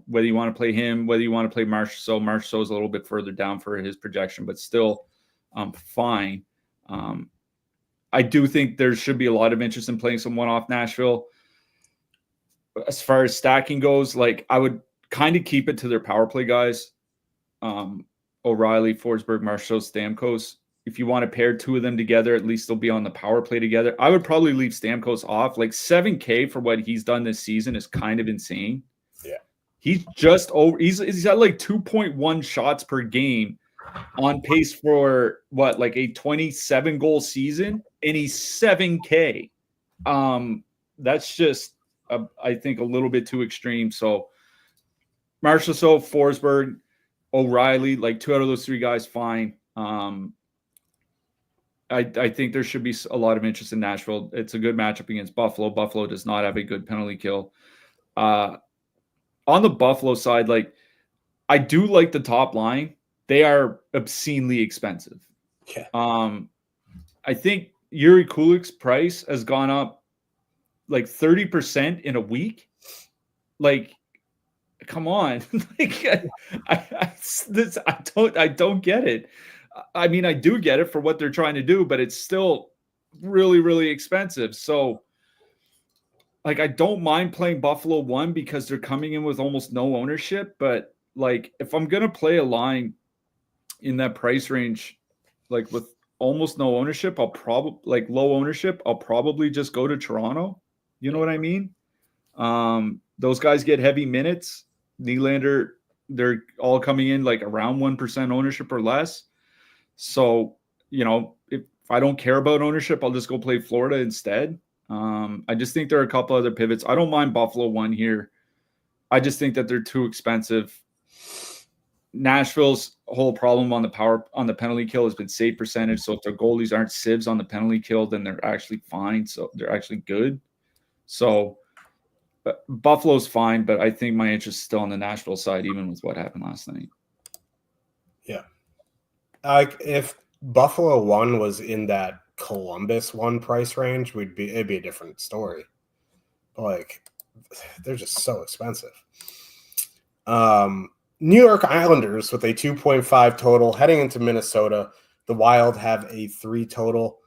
whether you want to play him, whether you want to play Marchessault is a little bit further down for his projection, but still fine. I do think there should be a lot of interest in playing some one-off Nashville. As far as stacking goes, like I would kind of keep it to their power play guys. O'Reilly, Forsberg, Marchessault, Stamkos. If you want to pair two of them together, at least they'll be on the power play together. I would probably leave Stamkos off. Like 7K for what he's done this season is kind of insane. Yeah. He's just over. He's at like 2.1 shots per game on pace for what, like a 27 goal season, and he's 7K. That's just, I think, a little bit too extreme. So Marchessault, Forsberg, O'Reilly, like two out of those three guys, fine. I think there should be a lot of interest in Nashville. It's a good matchup against Buffalo. Buffalo does not have a good penalty kill. On the Buffalo side, like I do like the top line. They are obscenely expensive. Yeah. I think Yuri Kulik's price has gone up like 30% in a week. Like, come on. Like, I don't get it. I mean, I do get it for what they're trying to do, but it's still really, really expensive. So, like, I don't mind playing Buffalo 1 because they're coming in with almost no ownership. But, like, if I'm going to play a line in that price range, like with almost no ownership, I'll probably, low ownership, I'll probably just go to Toronto. You know what I mean? Those guys get heavy minutes. Nylander, they're all coming in like around 1% ownership or less. So, if I don't care about ownership, I'll just go play Florida instead. I just think there are a couple other pivots. I don't mind Buffalo 1 here. I just think that they're too expensive. Nashville's whole problem on the penalty kill has been save percentage. So if their goalies aren't sieves on the penalty kill, then they're actually fine. So they're actually good. So Buffalo's fine, but I think my interest is still on the Nashville side, even with what happened last night. Yeah. Like if Buffalo 1 was in that Columbus 1 price range, it'd be a different story. Like they're just so expensive. New York Islanders with a 2.5 total heading into Minnesota. The Wild have a 3 total.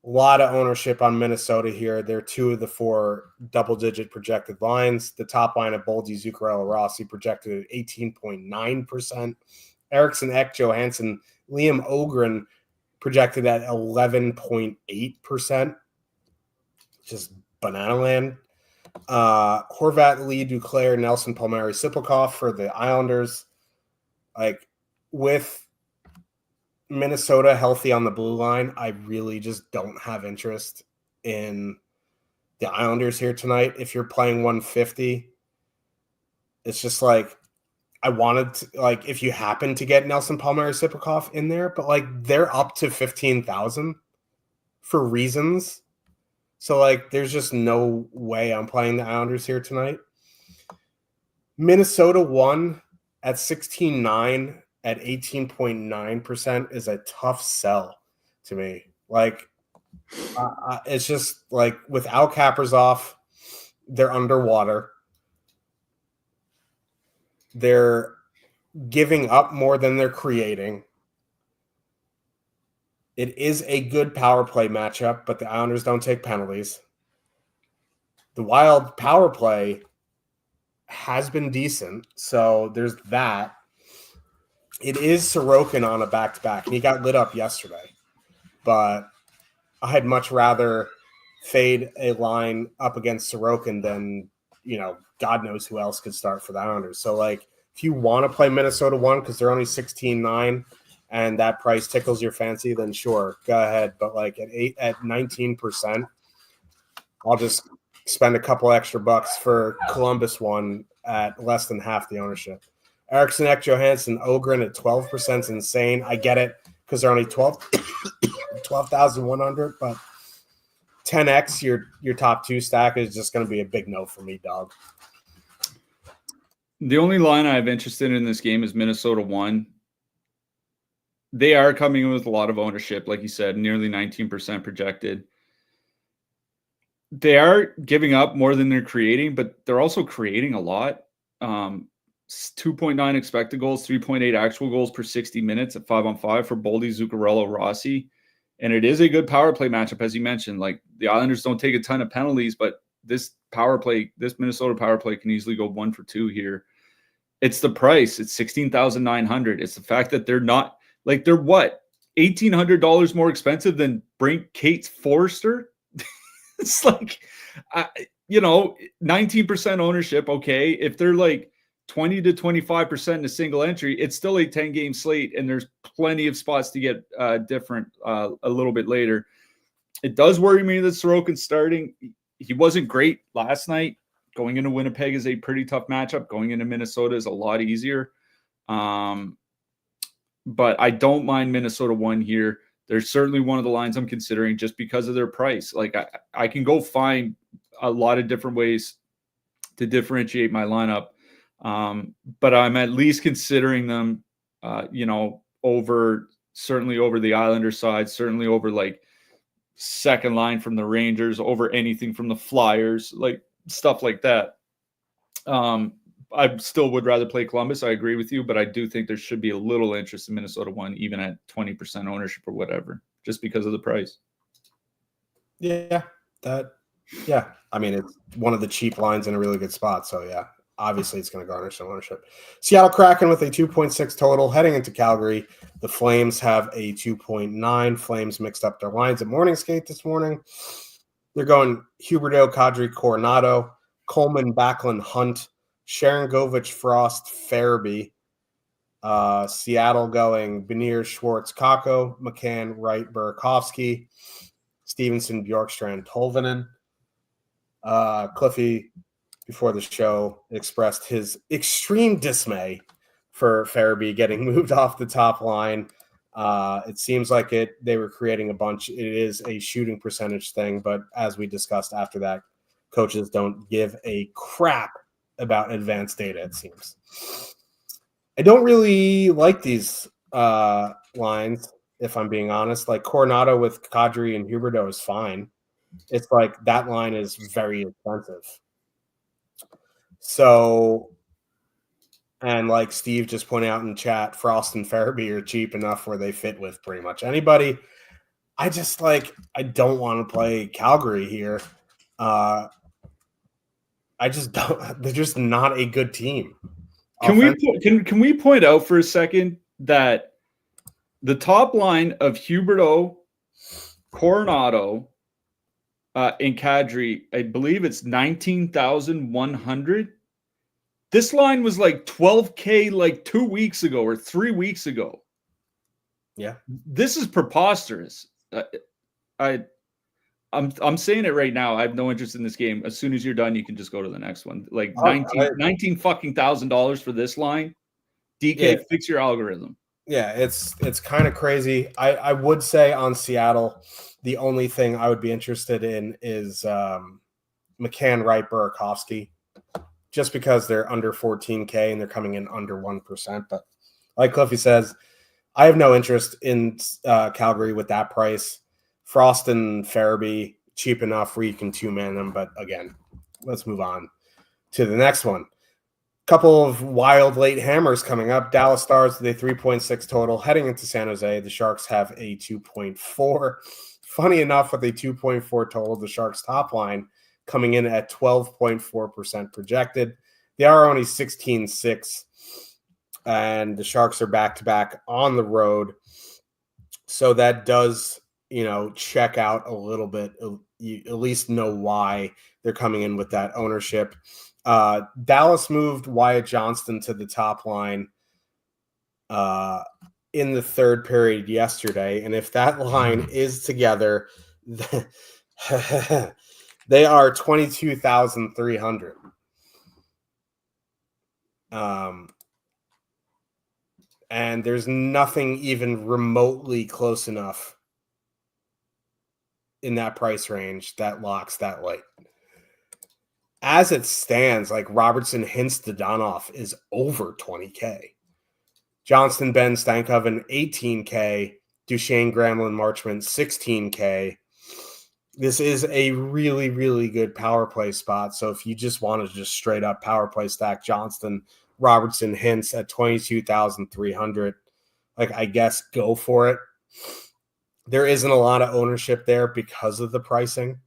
A lot of ownership on Minnesota here. They're 2 of the 4 double-digit projected lines. The top line of Boldy, Zuccarello, Rossi projected at 18.9%. Eriksson, Ek, Johansson, Liam Ogren projected at 11.8%. Just banana land. Horvat, Lee, Duclair, Nelson, Palmieri, Sipelkoff for the Islanders. Like with Minnesota healthy on the blue line, I really just don't have interest in the Islanders here tonight. If you're playing 150, it's just like I wanted to, like, if you happen to get Nelson, Palmieri, Sipelkoff in there, but like they're up to 15,000 for reasons. So like there's just no way I'm playing the Islanders here tonight. Minnesota 1 at 16.9 at 18.9% is a tough sell to me. Like it's just like without Kaprizov, they're underwater. They're giving up more than they're creating. It is a good power play matchup, but the Islanders don't take penalties. The Wild power play has been decent, so there's that. It is Sorokin on a back-to-back, and he got lit up yesterday. But I'd much rather fade a line up against Sorokin than, God knows who else could start for the Islanders. So, like, If you want to play Minnesota 1 because they're only 16.9 and that price tickles your fancy, then sure, go ahead. But like at 19%, I'll just spend a couple extra bucks for Columbus 1 at less than half the ownership. Eriksson, Johansson, Ogren at 12% is insane. I get it because they're only 12,100, but 10x your top 2 stack is just going to be a big no for me, dog. The only line I have interested in this game is Minnesota 1. They are coming in with a lot of ownership, like you said, nearly 19% projected. They are giving up more than they're creating, but they're also creating a lot. 2.9 expected goals, 3.8 actual goals per 60 minutes at 5-on-5 for Boldy, Zuccarello, Rossi. And it is a good power play matchup, as you mentioned. Like, the Islanders don't take a ton of penalties, but this Minnesota power play can easily go 1 for 2 here. It's the price. It's $16,900. It's the fact that they're not, like, they're what? $1,800 more expensive than Brink Cates Forrester? It's like, 19% ownership. Okay. If they're like 20 to 25% in a single entry, it's still a 10-game slate, and there's plenty of spots to get different a little bit later. It does worry me that Sorokin's starting. He wasn't great last night. Going into Winnipeg is a pretty tough matchup. Going into Minnesota is a lot easier. But I don't mind Minnesota 1 here. They're certainly one of the lines I'm considering just because of their price. Like, I can go find a lot of different ways to differentiate my lineup. But I'm at least considering them, certainly over the Islanders side, certainly over like second line from the Rangers, over anything from the Flyers, like stuff like that. I still would rather play Columbus. I agree with you, but I do think there should be a little interest in Minnesota 1, even at 20% ownership or whatever, just because of the price. Yeah. I mean, it's one of the cheap lines in a really good spot. So yeah, obviously it's going to garner some ownership. Seattle Kraken with a 2.6 total heading into Calgary. The Flames have a 2.9. Flames mixed up their lines at morning skate this morning. They're going Huberdeau, Kadri, Coronado, Coleman, Backlund, Hunt, Sharon Govich, Frost, Farabee. Seattle going Benier, Schwartz, Kakko, McCann, Wright, Burakovsky, Stevenson, Bjorkstrand, Tolvanen. Cliffy, before the show, expressed his extreme dismay for Farabee getting moved off the top line. It seems like they were creating a bunch. It is a shooting percentage thing, but as we discussed after that, coaches don't give a crap about advanced data, it seems. I don't really like these lines, if I'm being honest. Like, Coronado with Kadri and Huberdeau is fine. It's like that line is very expensive. So, and like Steve just pointed out in chat, Frost and Farabee are cheap enough where they fit with pretty much anybody. I don't want to play Calgary here. I just don't. They're just not a good team. Can we point out for a second that the top line of Huberdeau, Coronado, and Kadri, I believe it's 19,100. This line was like 12K like 2 weeks ago or 3 weeks ago. Yeah, this is preposterous. I'm saying it right now. I have no interest in this game. As soon as you're done, you can just go to the next one. Like $19 fucking $1,000 for this line. DK, fix your algorithm. Yeah, it's kind of crazy. I would say on Seattle, the only thing I would be interested in is McCann, Wright, Burakovsky, just because they're under 14K and they're coming in under 1%. But like Cliffy says, I have no interest in Calgary with that price. Frost and Farabee, cheap enough where you can two-man them. But again, let's move on to the next one. Couple of wild late hammers coming up. Dallas Stars with a 3.6 total heading into San Jose. The Sharks have a 2.4. Funny enough, with a 2.4 total, the Sharks top line coming in at 12.4% projected. They are only 16-6, and the Sharks are back-to-back on the road. So that does, check out a little bit. You at least know why they're coming in with that ownership. Dallas moved Wyatt Johnston to the top line in the third period yesterday, and if that line is together, they are 22,300. And there's nothing even remotely close enough in that price range that locks that late. As it stands, like Robertson hints Donoff is over 20K. Johnston, Ben, Stankoven, 18K. Duchesne, Gramlin, Marchment, 16K. This is a really, really good power play spot. So if you just want to just straight up power play stack Johnston, Robertson, Hintz at 22,300, like I guess go for it. There isn't a lot of ownership there because of the pricing.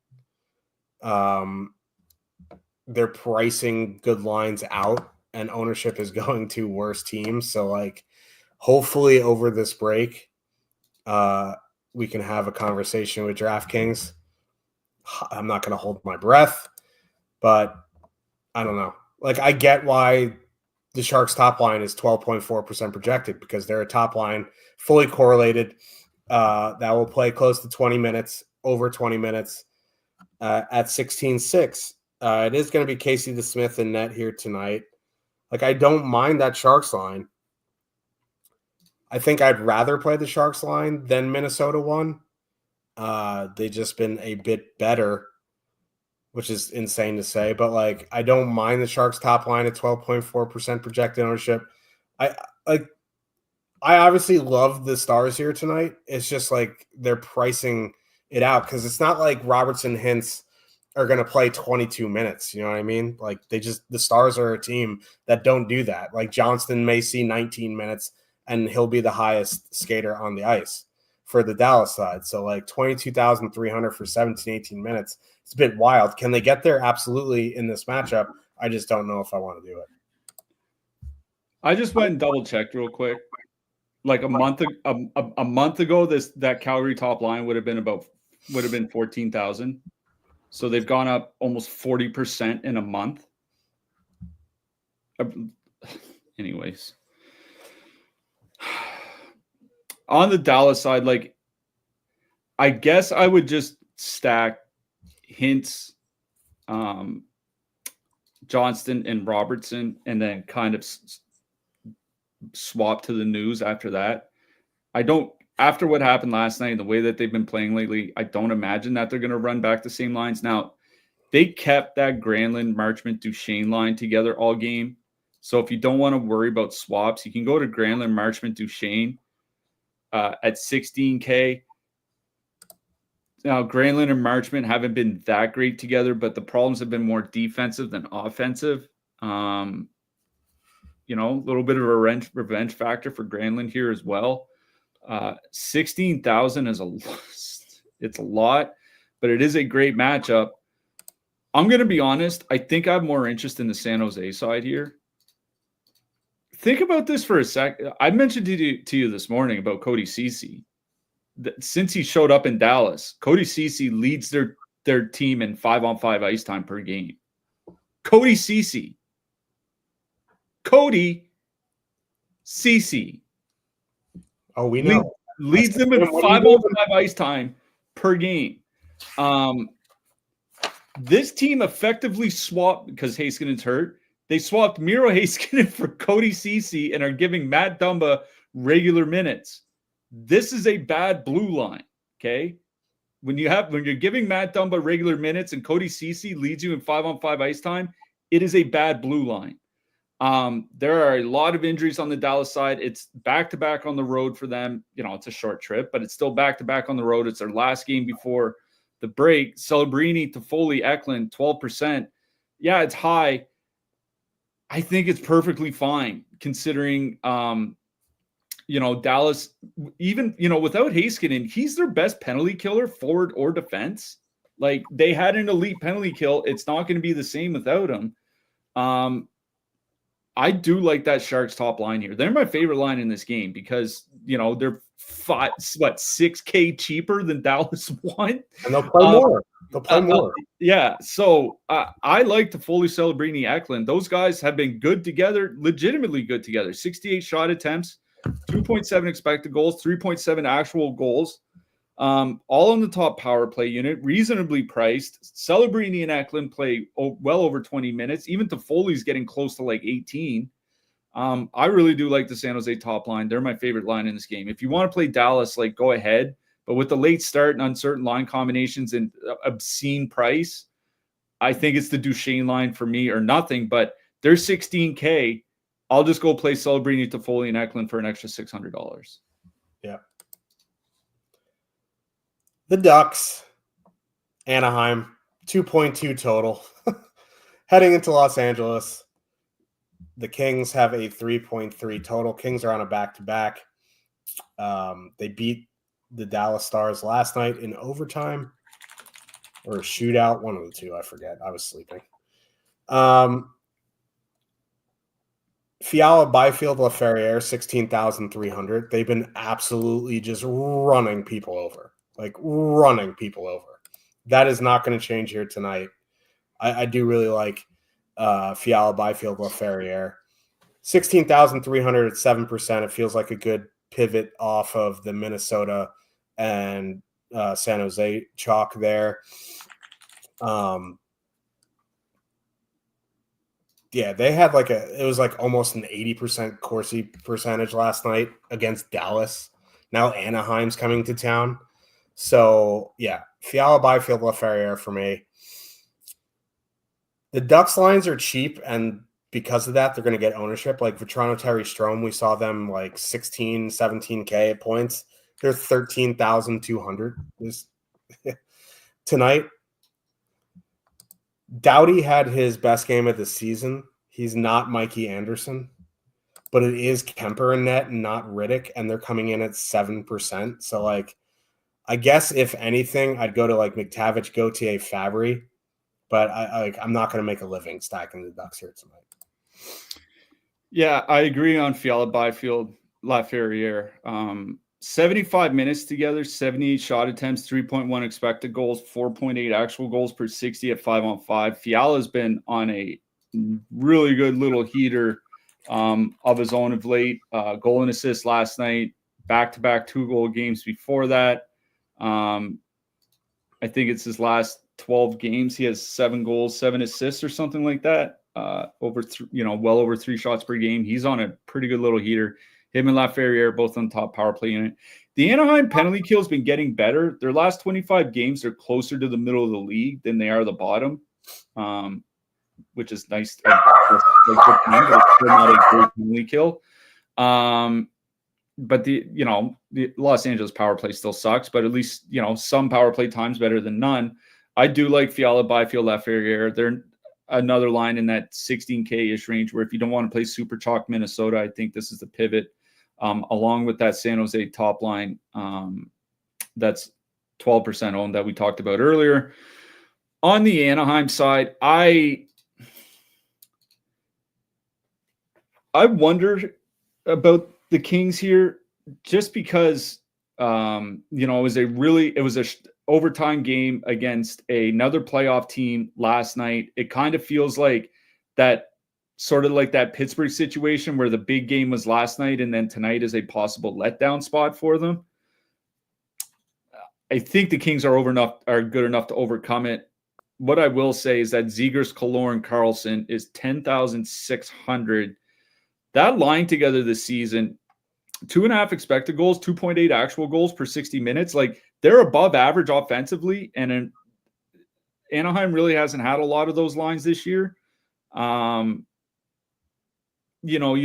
They're pricing good lines out, and ownership is going to worse teams. So, like, hopefully over this break, we can have a conversation with DraftKings. I'm not going to hold my breath, but I don't know. Like, I get why the Sharks top line is 12.4% projected, because they're a top line fully correlated that will play close to 20 minutes, over 20 minutes at 16.6. It is going to be Casey DeSmith in net here tonight. Like, I don't mind that Sharks line. I think I'd rather play the Sharks line than Minnesota one. They've just been a bit better, which is insane to say. But, like, I don't mind the Sharks top line at 12.4% projected ownership. I obviously love the Stars here tonight. It's just like they're pricing it out, because it's not like Robertson, Hintz are going to play 22 minutes. You know what I mean? Like, the Stars are a team that don't do that. Like, Johnston may see 19 minutes and he'll be the highest skater on the ice for the Dallas side. So, like, 22,300 for 17, 18 minutes. It's a bit wild. Can they get there? Absolutely, in this matchup. I just don't know if I want to do it. I just went and double checked real quick. Like a month ago, that Calgary top line would have been 14,000. So they've gone up almost 40% in a month. Anyways, on the Dallas side, like, I guess I would just stack Hintz, Johnston, and Robertson, and then kind of swap to the News after that. After what happened last night and the way that they've been playing lately, I don't imagine that they're going to run back the same lines. Now, they kept that Granlund, Marchment, Duchesne line together all game. So if you don't want to worry about swaps, you can go to Granlund, Marchment, Duchesne at 16K. Now, Granlund and Marchment haven't been that great together, but the problems have been more defensive than offensive. A little bit of a revenge factor for Granlund here as well. 16,000 is it's a lot, but it is a great matchup. I'm going to be honest. I think I have more interest in the San Jose side here. Think about this for a sec. I mentioned to you this morning about Cody Ceci. Since he showed up in Dallas, Cody Ceci leads their team in 5-on-5 ice time per game. Cody Ceci. Oh, we know. Leads them in 5-on-5 ice time per game. This team effectively swapped, because Heiskanen's hurt, they swapped Miro Heiskanen for Cody Ceci and are giving Matt Dumba regular minutes. This is a bad blue line, okay? When you're giving Matt Dumba regular minutes and Cody Ceci leads you in 5-on-5 ice time, it is a bad blue line. There are a lot of injuries on the Dallas side. It's back-to-back on the road for them. It's a short trip, but it's still back-to-back on the road. It's their last game before the break. Celebrini, Toffoli, Eklund, 12%. Yeah, it's high. I think it's perfectly fine considering, Dallas, even, without Heiskanen, he's their best penalty killer, forward or defense. Like, they had an elite penalty kill. It's not going to be the same without him. I do like that Sharks top line here. They're my favorite line in this game because, they're 6K cheaper than Dallas won. And they'll play more. Yeah. So I like the Foley, Celebrini, Eklund. Those guys have been good together, legitimately good together. 68 shot attempts, 2.7 expected goals, 3.7 actual goals. All on the top power play unit, reasonably priced. Celebrini and Eklund play well over 20 minutes. Even Toffoli's getting close to like 18. I really do like the San Jose top line. They're my favorite line in this game. If you want to play Dallas, like, go ahead. But with the late start and uncertain line combinations and obscene price, I think it's the Duchesne line for me or nothing. But they're 16K. I'll just go play Celebrini, Toffoli, and Eklund for an extra $600. Yeah. The Ducks, Anaheim, 2.2 total. Heading into Los Angeles, the Kings have a 3.3 total. Kings are on a back-to-back. They beat the Dallas Stars last night in overtime or a shootout, one of the two, I forget. I was sleeping. Fiala, Byfield, Laferriere, 16,300. They've been absolutely just running people over. That is not going to change here tonight. I do really like Fiala, Byfield, Laferriere. 16,300 at 7%. It feels like a good pivot off of the Minnesota and San Jose chalk there. Yeah, they had it was like almost an 80% Corsi percentage last night against Dallas. Now Anaheim's coming to town. So, yeah, Fiala, Byfield, Laferriere for me. The Ducks lines are cheap, and because of that, they're going to get ownership. Like Vetrano, Terry Strome, we saw them like 16, 17K at points. They're 13,200 tonight. Doughty had his best game of the season. He's not Mikey Anderson, but it is Kemper in net and not Riddick, and they're coming in at 7%. So, I guess if anything, I'd go to McTavish, Gauthier, Fabry, but I'm not going to make a living stacking the Ducks here tonight. Yeah, I agree on Fiala, Byfield, Laferriere. 75 minutes together, 78 shot attempts, 3.1 expected goals, 4.8 actual goals per 60 at 5-on-5. Fiala's been on a really good little heater of his own of late. Goal and assist last night, back-to-back 2-goal games before that. I think it's his last 12 games. He has 7 goals, 7 assists or something like that. Well over 3 shots per game. He's on a pretty good little heater. Him and Laferriere both on top power play unit. The Anaheim penalty kill has been getting better. Their last 25 games are closer to the middle of the league than they are the bottom, which is nice. But it's still not a great penalty kill. But the Los Angeles power play still sucks, but at least, some power play times better than none. I do like Fiala, Byfield, Laferriere. They're another line in that 16K-ish range where if you don't want to play super chalk Minnesota, I think this is the pivot. Along with that San Jose top line, that's 12% owned that we talked about earlier. On the Anaheim side, I wonder about the Kings here, just because it was a overtime game against another playoff team last night. It kind of feels like that, sort of like that Pittsburgh situation where the big game was last night and then tonight is a possible letdown spot for them. I think the Kings are good enough to overcome it. What I will say is that Zegras, Killorn, Carlson is 10,600. That line together this season, 2.5 expected goals, 2.8 actual goals per 60 minutes. They're above average offensively, and Anaheim really hasn't had a lot of those lines this year. You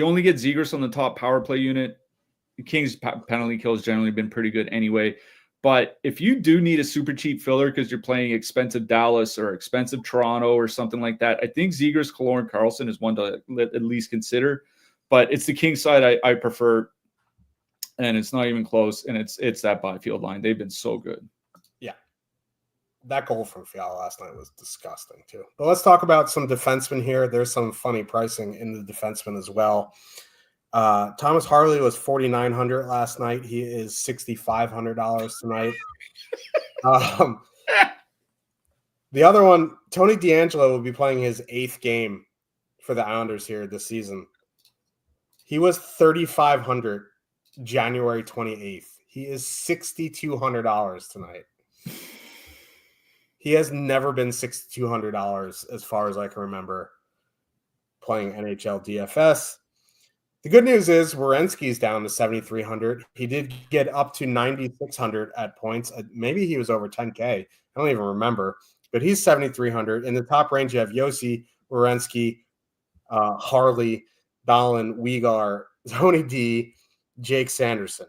only get Zegras on the top power play unit. The Kings' penalty kill has generally been pretty good anyway. But if you do need a super cheap filler because you're playing expensive Dallas or expensive Toronto or something like that, I think Zegras, Killorn, Carlson is one to at least consider. But it's the Kings side I prefer, and it's not even close. And it's that Byfield line. They've been so good. Yeah. that goal from Fiala last night was disgusting too. But let's talk about some defensemen here. There's some funny pricing in the defensemen as well. Thomas Harley was $4,900 last night. He is $6,500 tonight. The other one, Tony DeAngelo, will be playing his 8th game for the Islanders here this season. He was $3,500 January 28th. He is $6,200 tonight. He has never been $6,200 as far as I can remember playing NHL DFS. The good news is Werenski's down to 7,300. He did get up to 9,600 at points. Maybe he was over 10K. I don't even remember. But he's 7,300. In the top range, you have Yossi, Werenski, Harley, Dahlin, Weegar, Tony D, Jake Sanderson.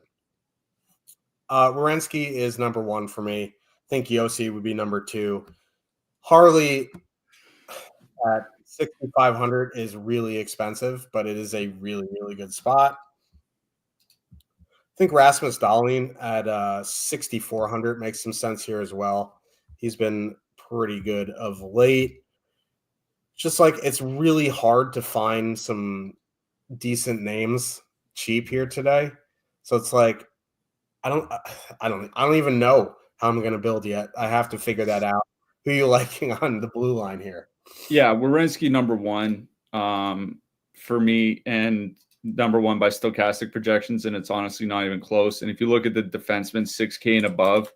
Werenski is number 1 for me. I think Yossi would be number 2. Harley at 6,500 is really expensive, but it is a really, really good spot. I think Rasmus Dahlin at 6,400 makes some sense here as well. He's been pretty good of late. Just like it's really hard to find some decent names cheap here today. So it's like I don't even know how I'm going to build yet. I have to figure that out. Who are you liking on the blue line here? Yeah, Werenski number 1 for me, and number 1 by stochastic projections, and it's honestly not even close. And if you look at the defenseman 6K and above,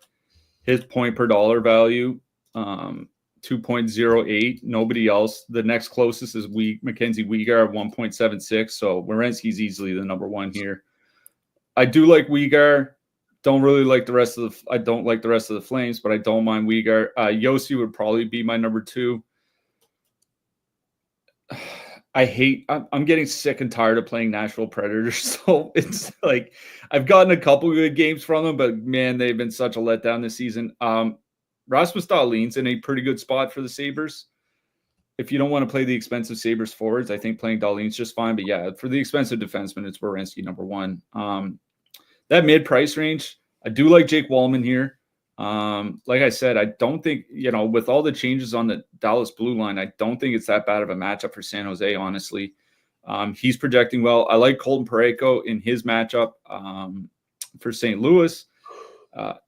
his point per dollar value 2.08. Nobody else. The next closest is Mackenzie Weegar at 1.76. So Werenski's easily the number 1 here. I do like Weegar. Don't really like the rest of the. I don't like the rest of the Flames, but I don't mind Weegar. Yossi would probably be my number 2. I'm getting sick and tired of playing Nashville Predators. So it's like I've gotten a couple good games from them, but man, they've been such a letdown this season. Rasmus Dahlin's in a pretty good spot for the Sabres. If you don't want to play the expensive Sabres forwards, I think playing Dahlin's just fine. But yeah, for the expensive defenseman, it's Werenski number 1. That mid-price range, I do like Jake Wallman here. Like I said, I don't think, with all the changes on the Dallas blue line, I don't think it's that bad of a matchup for San Jose, honestly. He's projecting well. I like Colton Parayko in his matchup for St. Louis.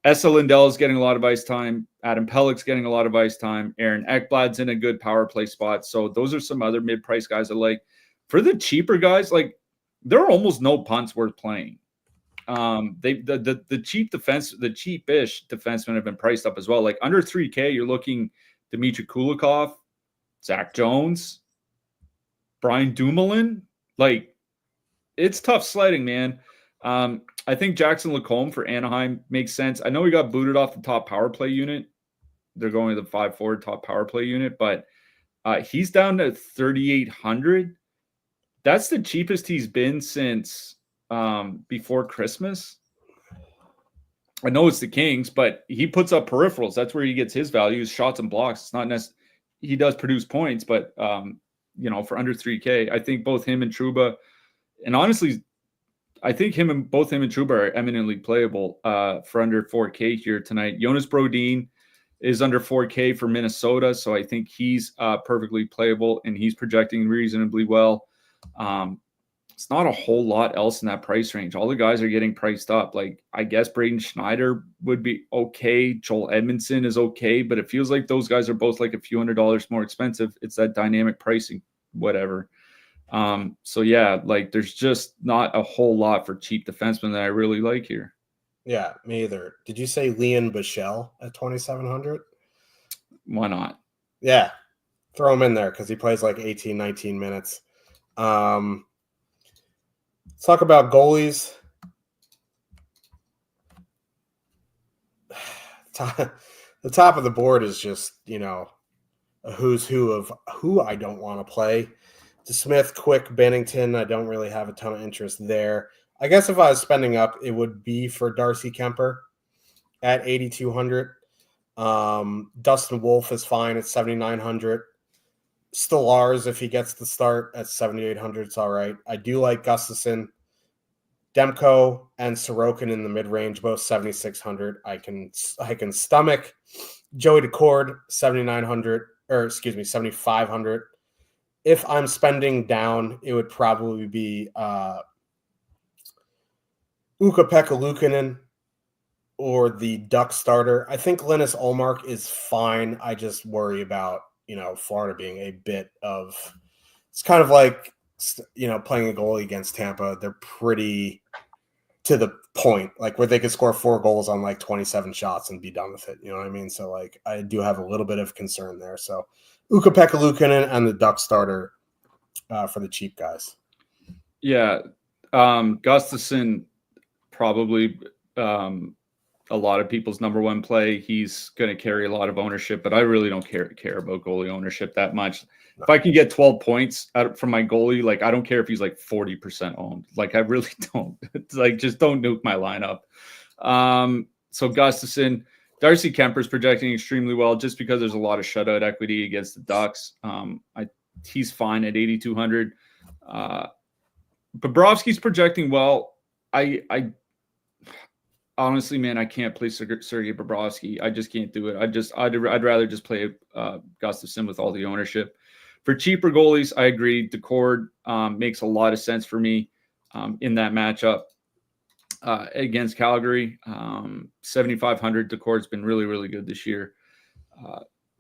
Esa Lindell is getting a lot of ice time. Adam Pellick's getting a lot of ice time. Aaron Ekblad's in a good power play spot. So those are some other mid-price guys I like. For the cheaper guys, like there are almost no punts worth playing. The cheapish defensemen have been priced up as well. Like under 3K, you're looking Dmitry Kulikov, Zach Jones, Brian Dumoulin. Like it's tough sledding, man. I think Jackson Lacombe for Anaheim makes sense. I know he got booted off the top power play unit. They're going to the 5-4 top power play unit, but he's down to 3,800. That's the cheapest he's been since before Christmas. I know it's the Kings, but he puts up peripherals. That's where he gets his values, shots and blocks. It's not necessarily he does produce points, but for under 3K, I think both him and Trouba, and honestly, I think both him and Trouba are eminently playable for under 4K here tonight. Jonas Brodin is under 4K for Minnesota, so I think he's perfectly playable, and he's projecting reasonably well. It's not a whole lot else in that price range. All the guys are getting priced up. Like, I guess Braden Schneider would be okay. Joel Edmondson is okay, but it feels like those guys are both like a few $100s more expensive. It's that dynamic pricing, whatever. So yeah, like there's just not a whole lot for cheap defensemen that I really like here. Yeah, me either. Did you say Leon Bichelle at 2,700? Why not? Yeah, throw him in there because he plays like 18, 19 minutes. Let's talk about goalies. The top of the board is just, a who's who of who I don't want to play. DeSmith, Quick, Bennington, I don't really have a ton of interest there. I guess if I was spending up, it would be for Darcy Kemper at 8,200. Dustin Wolf is fine at 7,900. Stolarz, if he gets the start at 7,800, it's all right. I do like Gustafson. Demko and Sorokin in the mid-range, both 7,600. I can stomach. Joey Decord, 7,500. If I'm spending down, it would probably be Ukko-Pekka Luukkonen or the Duck starter. I think Linus Ullmark is fine. I just worry about, Florida being a bit of – it's kind of like, playing a goalie against Tampa. They're pretty to the point, like where they could score 4 goals on like 27 shots and be done with it. You know what I mean? So, like, I do have a little bit of concern there. So, Ukko-Pekka Luukkonen and the Duck starter for the cheap guys. Yeah. Gustafsson probably a lot of people's number one play. He's going to carry a lot of ownership, but I really don't care about goalie ownership that much. No. If I can get 12 points from my goalie, like, I don't care if he's like 40% owned. Like, I really don't. It's like, just don't nuke my lineup. So Gustafsson, Darcy Kemper's projecting extremely well just because there's a lot of shutout equity against the Ducks. He's fine at 8,200. Bobrovsky's projecting well. I honestly, man, I can't play Sergei Bobrovsky. I just can't do it. I'd rather just play Gustafsson with all the ownership. For cheaper goalies, I agree. Decord makes a lot of sense for me in that matchup against Calgary. 7,500. Decord's been really, really good this year.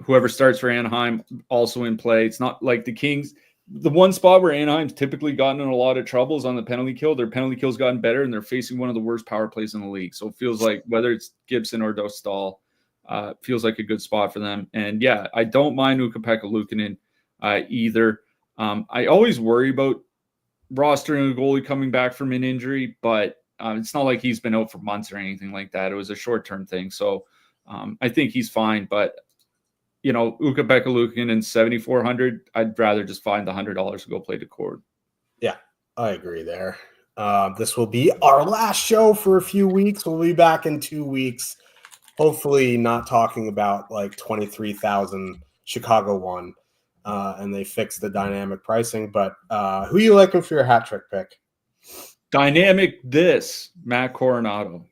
Whoever starts for Anaheim also in play. It's not like the Kings. The one spot where Anaheim's typically gotten in a lot of trouble is on the penalty kill. Their penalty kill's gotten better, and they're facing one of the worst power plays in the league. So it feels like whether it's Gibson or Dostal, feels like a good spot for them. And yeah, I don't mind Ukko-Pekka Luukkonen either. I always worry about rostering a goalie coming back from an injury, but it's not like he's been out for months or anything like that. It was a short-term thing. So I think he's fine, but Ukko-Pekka Luukkonen 7,400. I'd rather just find the $100 to go play Decord. Yeah, I agree there. This will be our last show for a few weeks. We'll be back in 2 weeks. Hopefully not talking about like 23,000 Chicago won and they fixed the dynamic pricing. But who are you liking for your hat trick pick? Dynamic Matt Coronado.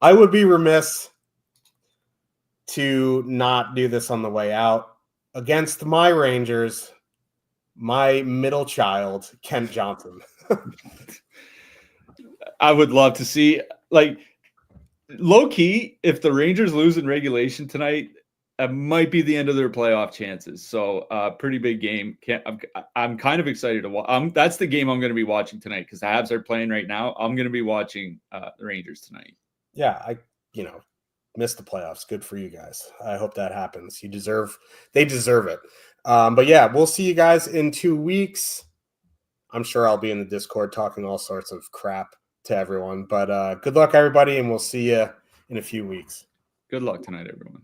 I would be remiss to not do this on the way out. Against my Rangers, my middle child, Kent Johnson. I would love to see, like, low key, if the Rangers lose in regulation tonight, it might be the end of their playoff chances. So pretty big game. I'm kind of excited to watch. That's the game I'm going to be watching tonight because the Habs are playing right now. I'm going to be watching the Rangers tonight. Yeah, missed the playoffs. Good for you guys. I hope that happens. They deserve it. But yeah, we'll see you guys in 2 weeks. I'm sure I'll be in the Discord talking all sorts of crap to everyone. But good luck, everybody, and we'll see you in a few weeks. Good luck tonight, everyone.